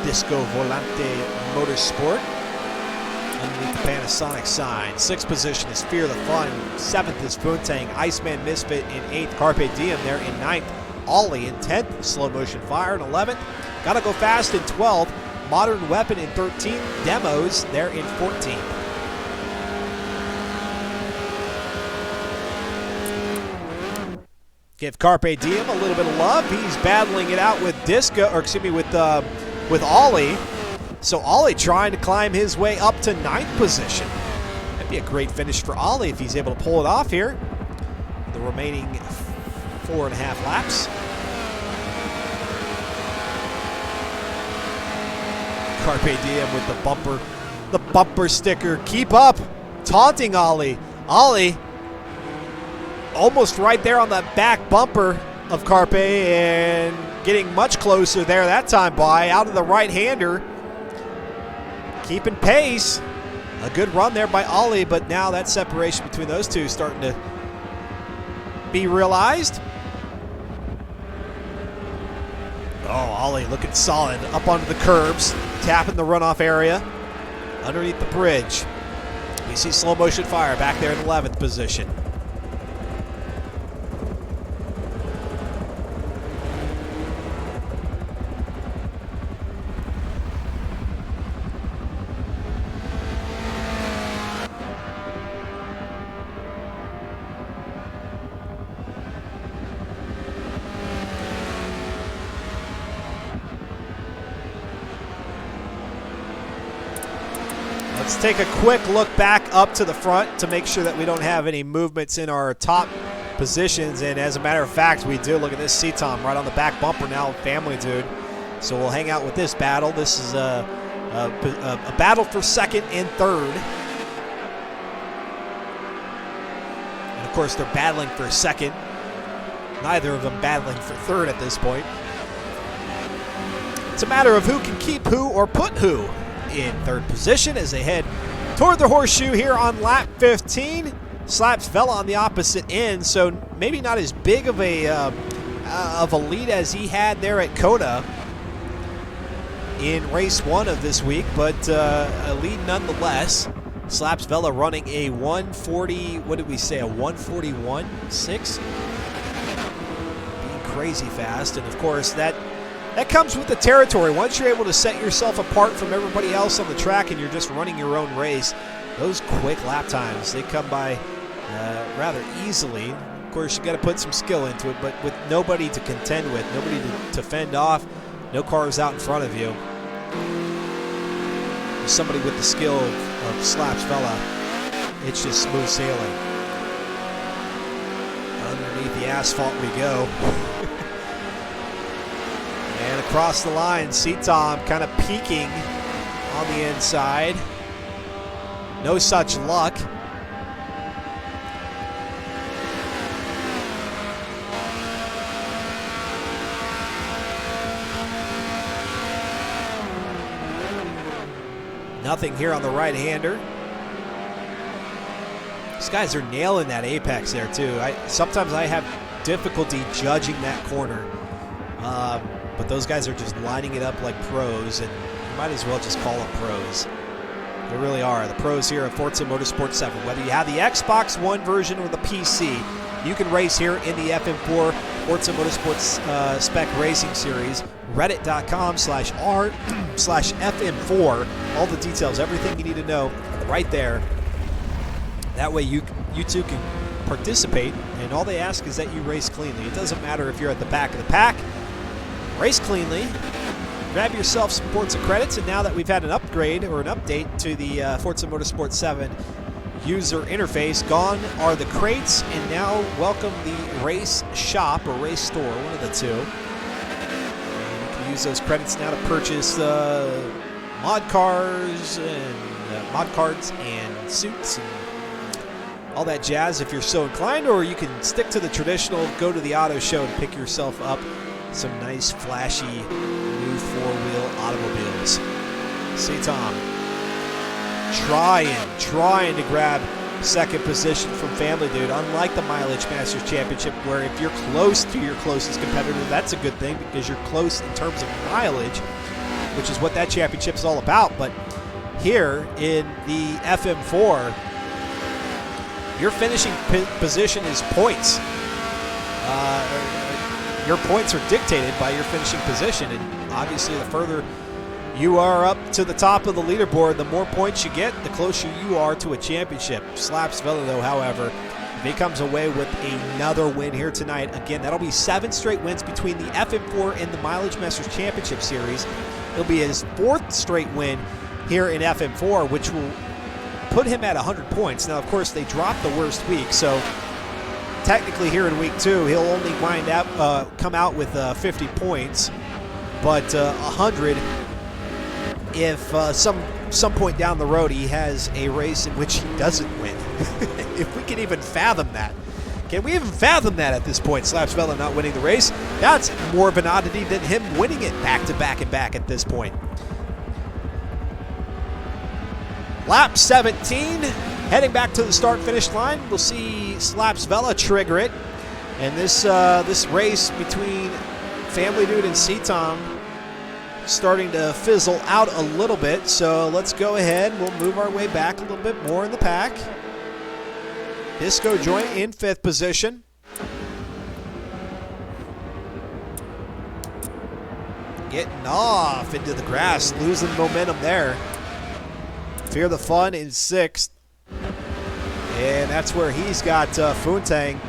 Disco Volante Motorsport. Underneath the Panasonic sign. Sixth position is Fear the Fun. Seventh is Poontang. Iceman Misfit in eighth. Carpe Diem there in ninth. Ollie in 10th. Slow Motion Fire in 11th. Gotta Go Fast in 12th. Modern Weapon in 13th. Demos there in 14th. Give Carpe Diem a little bit of love. He's battling it out with with Ollie. So Ollie trying to climb his way up to ninth position. That'd be a great finish for Ollie if he's able to pull it off here. The remaining 4.5 laps. Carpe Diem with the bumper sticker. Keep up, taunting Ollie. Ollie almost right there on the back bumper of Carpe and getting much closer there that time by out of the right-hander. Keeping pace. A good run there by Ollie, but now that separation between those two is starting to be realized. Oh, Ollie looking solid up onto the curbs, tapping the runoff area underneath the bridge. We see Slow Motion Fire back there in 11th position. Let's take a quick look back up to the front to make sure that we don't have any movements in our top positions. And as a matter of fact, we do. Look at this C-Tom right on the back bumper now, Family Dude. So we'll hang out with this battle. This is a battle for second and third. And of course, they're battling for second. Neither of them battling for third at this point. It's a matter of who can keep who or put who in third position as they head toward the horseshoe here on lap 15. Slaps Vela on the opposite end, so maybe not as big of a lead as he had there at Coda in race 1 of this week, but a lead nonetheless. Slaps Vela running a 140, what did we say, a 141.6? Being crazy fast, and of course that comes with the territory. Once you're able to set yourself apart from everybody else on the track and you're just running your own race, those quick lap times, they come by rather easily. Of course, you got to put some skill into it, but with nobody to contend with, nobody to fend off, no cars out in front of you. Somebody with the skill of Slaps Vela, it's just smooth sailing. Underneath the asphalt we go. And across the line, C-Tom kind of peeking on the inside. No such luck. Nothing here on the right-hander. These guys are nailing that apex there too. Sometimes I have difficulty judging that corner. But those guys are just lining it up like pros, and you might as well just call them pros. They really are. The pros here at Forza Motorsport 7. Whether you have the Xbox One version or the PC, you can race here in the FM4 Forza Motorsport Spec Racing Series. Reddit.com/r/FM4. All the details, everything you need to know right there. That way you too can participate, and all they ask is that you race cleanly. It doesn't matter if you're at the back of the pack. Race cleanly, grab yourself some Forza credits, and now that we've had an upgrade or an update to the Forza Motorsport 7 user interface, gone are the crates, and now welcome the race shop or race store, one of the two. And you can use those credits now to purchase mod cars and mod cards and suits and all that jazz if you're so inclined, or you can stick to the traditional, go to the auto show and pick yourself up some nice flashy new four-wheel automobiles. C-Tom trying to grab second position from Family Dude. Unlike the Mileage Masters Championship, where if you're close to your closest competitor, that's a good thing because you're close in terms of mileage, which is what that championship is all about. But here in the FM4, your finishing position is points. Your points are dictated by your finishing position, and obviously the further you are up to the top of the leaderboard, the more points you get, the closer you are to a championship. Slaps Vela, though, however, if he comes away with another win here tonight, again, that'll be 7 straight wins between the FM4 and the Mileage Masters Championship Series. It'll be his 4th straight win here in FM4, which will put him at 100 points. Now, of course, they dropped the worst week, so technically here in week 2, he'll only come out with 50 points, but 100 if some point down the road he has a race in which he doesn't win. If we can even fathom that. Can we even fathom that at this point? Slaps Vela not winning the race? That's more of an oddity than him winning it back to back and back at this point. Lap 17, heading back to the start-finish line. We'll see Slaps Vela trigger it. And this race between Family Dude and C-Tom starting to fizzle out a little bit. So let's go ahead. We'll move our way back a little bit more in the pack. Disco Joint in 5th position. Getting off into the grass, losing momentum there. Fear the Fun in 6th. And that's where he's got Funtang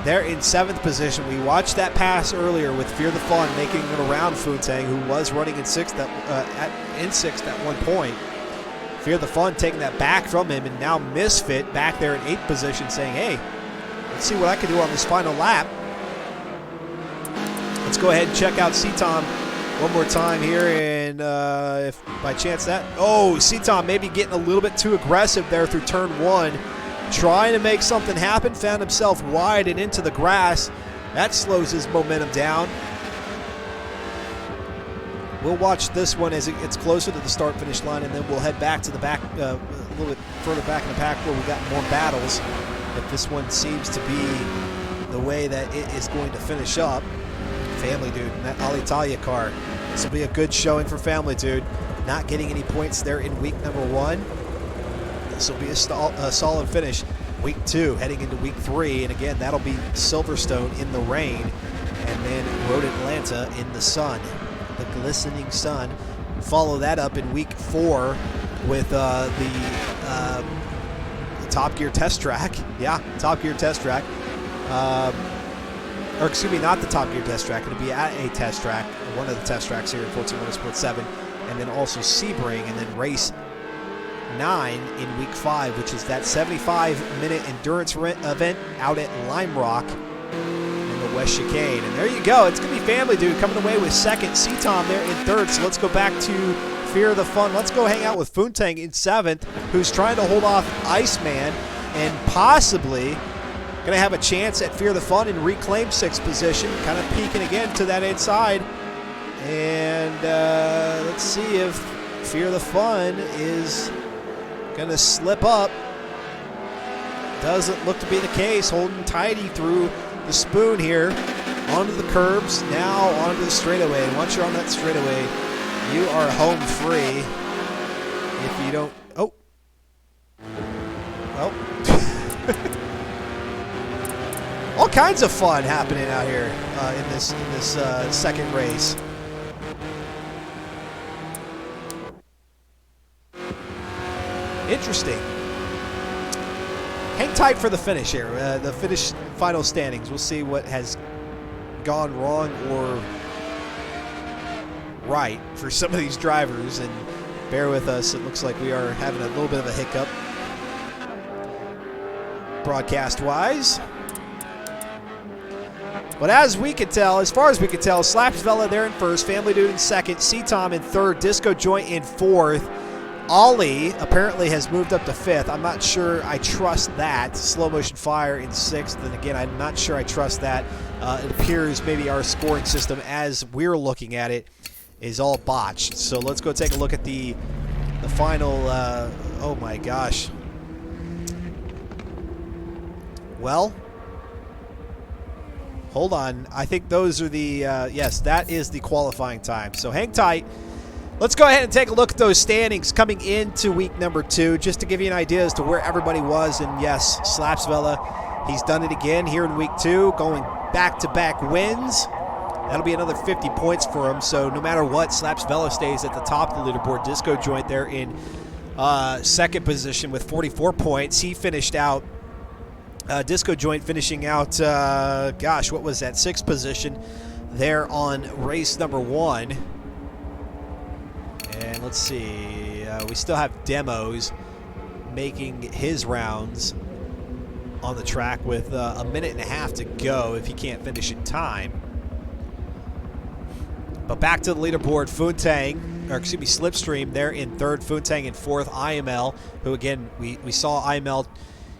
there in 7th position. We watched that pass earlier with Fear the Fun making it around Funtang, who was running in 6th at one point. Fear the Fun taking that back from him, and now Misfit back there in 8th position saying, hey, let's see what I can do on this final lap. Let's go ahead and check out C-Tom one more time here, and if by chance that... Oh, C-Tom maybe getting a little bit too aggressive there through turn 1. Trying to make something happen, found himself wide and into the grass. That slows his momentum down. We'll watch this one as it gets closer to the start-finish line, and then we'll head back to the back, a little bit further back in the pack where we got more battles. But this one seems to be the way that it is going to finish up. Family Dude in that Alitalia car. This will be a good showing for Family Dude. Not getting any points there in week number 1. This will be a solid finish. Week 2, heading into week 3, and again, that'll be Silverstone in the rain, and then Road Atlanta in the sun, the glistening sun. Follow that up in week 4 with the Top Gear test track. Yeah, Top Gear test track. Or excuse me, not the Top Gear test track. It'll be at a test track, one of the test tracks here in Forza Motorsport 7, and then also Sebring, and then race 9 in week 5, which is that 75-minute endurance event out at Lime Rock in the West Chicane. And there you go. It's going to be Family Dude coming away with 2nd. C-Tom there in 3rd. So let's go back to Fear the Fun. Let's go hang out with Funtang in 7th, who's trying to hold off Iceman and possibly going to have a chance at Fear the Fun and reclaim 6th position. Kind of peeking again to that inside. And let's see if Fear the Fun is going to slip up. Doesn't look to be the case. Holding tidy through the spoon here. Onto the curbs. Now onto the straightaway. And once you're on that straightaway, you are home free. If you don't... Oh. Well. All kinds of fun happening out here in this second race. Interesting. Hang tight for the finish here. The finish final standings. We'll see what has gone wrong or right for some of these drivers. And bear with us. It looks like we are having a little bit of a hiccup broadcast-wise. But as we could tell, as far as we could tell, Slapsvella there in 1st, Family Dude in 2nd, C-Tom in 3rd, Disco Joint in 4th. Ollie apparently has moved up to 5th. I'm not sure I trust that. Slow Motion Fire in 6th. And again, I'm not sure I trust that. It appears maybe our scoring system, as we're looking at it, is all botched. So let's go take a look at the final. Oh my gosh. Well, hold on. I think those are the, yes, that is the qualifying time. So hang tight. Let's go ahead and take a look at those standings coming into week number 2, just to give you an idea as to where everybody was. And yes, Slapsvella, he's done it again here in week 2, going back-to-back wins. That'll be another 50 points for him. So no matter what, Slapsvella stays at the top of the leaderboard. Disco Joint there in 2nd position with 44 points. He finished out, Disco Joint finishing out, gosh, what was that, 6th position there on race number 1. And let's see, we still have Demos making his rounds on the track with a minute and a half to go if he can't finish in time. But back to the leaderboard, Funtang, or excuse me, Slipstream there in 3rd, Funtang in 4th, IML, who again, we saw IML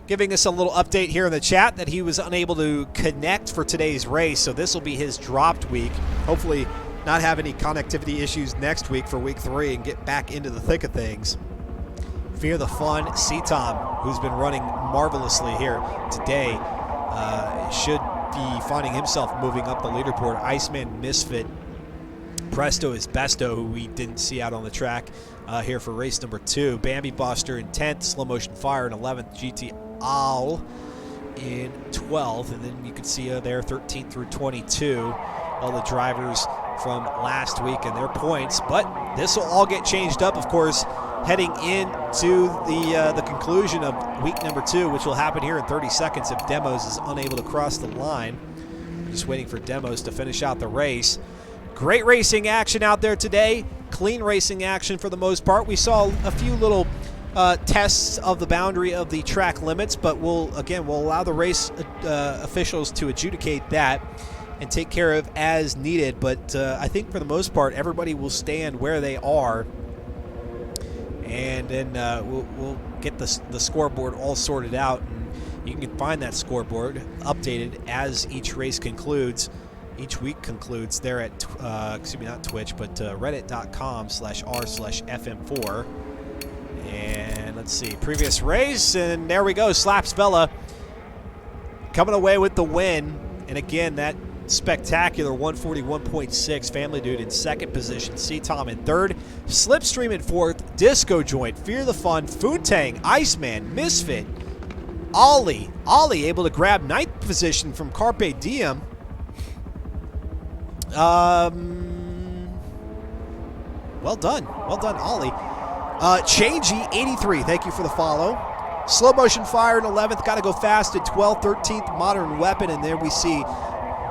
giving us a little update here in the chat that he was unable to connect for today's race, so this will be his dropped week. Hopefully not have any connectivity issues next week for week 3 and get back into the thick of things. Fear the Fun, C-Tom, who's been running marvelously here today, should be finding himself moving up the leaderboard. Iceman, Misfit, Presto is Besto, who we didn't see out on the track here for race number 2. Bambi Buster in 10th, Slow Motion Fire in 11th, GT Owl in 12th, and then you can see there 13th through 22, all the drivers from last week and their points. But this will all get changed up, of course, heading into the conclusion of week number 2, which will happen here in 30 seconds if Demos is unable to cross the line. Just waiting for Demos to finish out the race. Great racing action out there today. Clean racing action for the most part. We saw a few little tests of the boundary of the track limits, but we'll allow the race officials to adjudicate that and take care of as needed. But I think for the most part, everybody will stand where they are, and then we'll get the scoreboard all sorted out. And you can find that scoreboard updated as each race concludes. Each week concludes there at, not Twitch, but reddit.com/r/FM4. And let's see, previous race, and there we go. Slaps Vela coming away with the win. And again, that spectacular 141.6. Family Dude in second position. C-Tom in third. Slipstream in fourth. Disco Joint, Fear the Fun, Food Tang, Iceman, Misfit, Ollie able to grab ninth position from Carpe Diem. Well done, Ollie. Changey 83, thank you for the follow. Slow Motion Fire in 11th, got to go fast at 12th, 13th, Modern Weapon, and there we see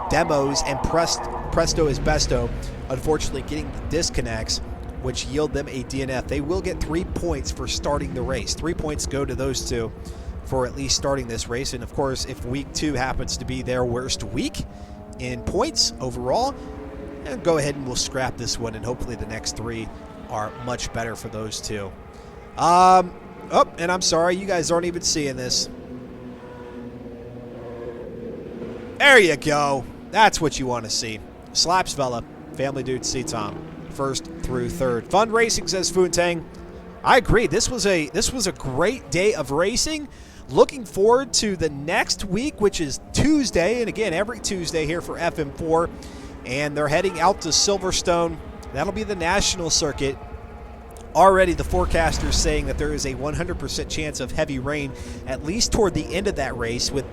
Demos and Presto is Besto, unfortunately getting the disconnects, which yield them a DNF. They will get 3 points for starting the race. 3 points go to those two for at least starting this race, and of course, if week 2 happens to be their worst week in points overall, and go ahead and we'll scrap this one, and hopefully the next 3 are much better for those two. Oh, and I'm sorry, you guys aren't even seeing this. There you go. That's what you want to see. Slaps Vela, Family Dude, C-Tom, first through third. Fun racing, says Foontang. I agree. This was a great day of racing. Looking forward to the next week, which is Tuesday, and again, every Tuesday here for FM4. And they're heading out to Silverstone. That'll be the national circuit. Already the forecasters saying that there is a 100% chance of heavy rain, at least toward the end of that race, with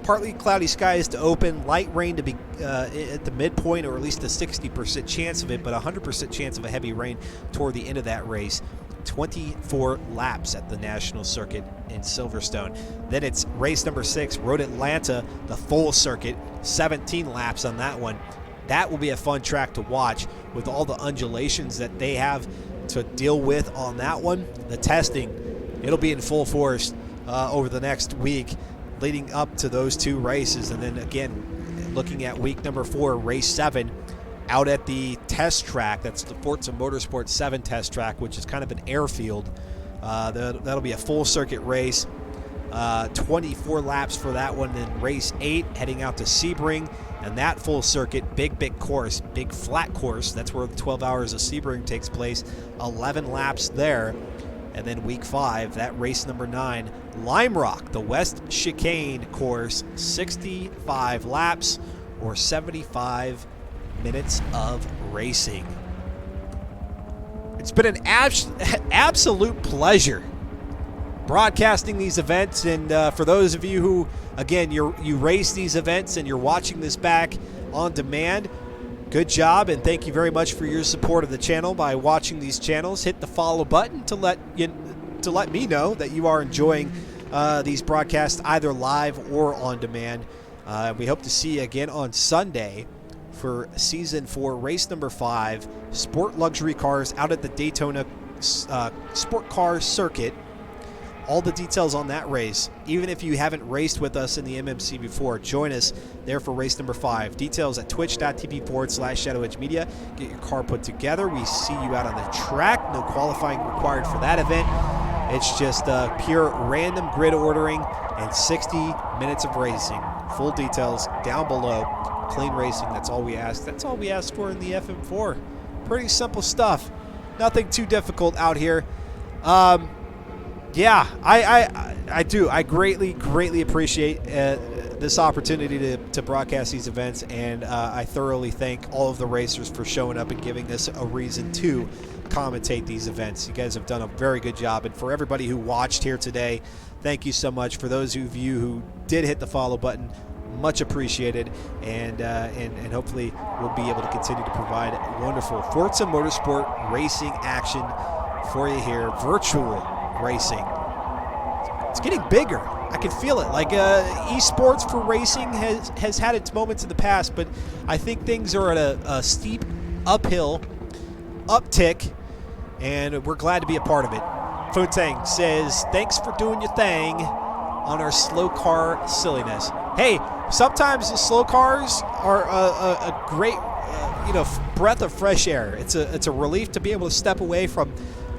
partly cloudy skies to open, light rain to be at the midpoint, or at least a 60% chance of it, but 100% chance of a heavy rain toward the end of that race. 24 laps at the national circuit in Silverstone. Then it's race number 6, Road Atlanta, the full circuit, 17 laps on that one. That will be a fun track to watch with all the undulations that they have to deal with on that one. The testing, it'll be in full force over the next week leading up to those 2 races. And then again, looking at week number 4, race 7, out at the test track. That's the Forza Motorsport 7 test track, which is kind of an airfield. That'll be a full circuit race. 24 laps for that one. Then race 8 heading out to Sebring, and that full circuit, big course, big flat course. That's where the 12 hours of Sebring takes place. 11 laps there. And then week 5, that race number 9, Lime Rock, the West Chicane course, 65 laps or 75 minutes of racing. It's been an absolute pleasure broadcasting these events, and for those of you who, again, you race these events and you're watching this back on demand, good job, and thank you very much for your support of the channel by watching these channels. Hit the follow button to let me know that you are enjoying these broadcasts either live or on demand. We hope to see you again on Sunday for season 4, race number 5, Sport Luxury Cars out at the Daytona Sport Car Circuit. All the details on that race. Even if you haven't raced with us in the MMC before, join us there for race number 5. Details at twitch.tv/Shadow Edge Media. Get your car put together. We see you out on the track. No qualifying required for that event. It's just pure random grid ordering and 60 minutes of racing. Full details down below. Clean racing, that's all we ask. That's all we ask for in the FM4. Pretty simple stuff. Nothing too difficult out here. Yeah, I do. I greatly appreciate this opportunity to broadcast these events, and I thoroughly thank all of the racers for showing up and giving us a reason to commentate these events. You guys have done a very good job, and for everybody who watched here today, thank you so much. For those of you who did hit the follow button, much appreciated, and hopefully we'll be able to continue to provide wonderful Forza Motorsport racing action for you here. Virtual racing. It's getting bigger. I can feel it. Like esports for racing has had its moments in the past, but I think things are at a steep uptick, and we're glad to be a part of it. Futeng says, thanks for doing your thing on our slow car silliness. Hey, sometimes the slow cars are a great breath of fresh air. It's a relief to be able to step away from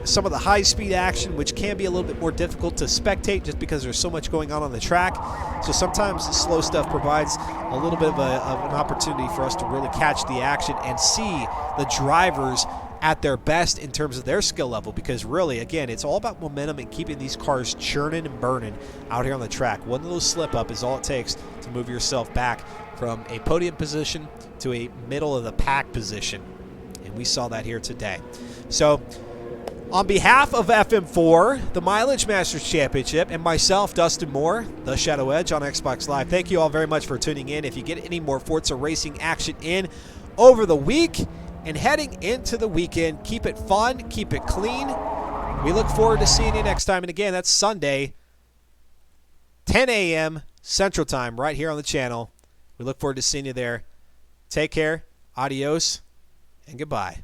some of the high-speed action, which can be a little bit more difficult to spectate just because there's so much going on the track. So sometimes the slow stuff provides a little bit of an opportunity for us to really catch the action and see the drivers at their best in terms of their skill level, because really, again, it's all about momentum and keeping these cars churning and burning out here on the track. One little slip up is all it takes to move yourself back from a podium position to a middle of the pack position, and we saw that here today. So on behalf of FM4, the Mileage Masters Championship, and myself, Dustin Moore, the Shadow Edge on Xbox Live, thank you all very much for tuning in. If you get any more Forza Racing action in over the week and heading into the weekend, keep it fun, keep it clean. We look forward to seeing you next time. And again, that's Sunday, 10 a.m. Central Time, right here on the channel. We look forward to seeing you there. Take care, adios, and goodbye.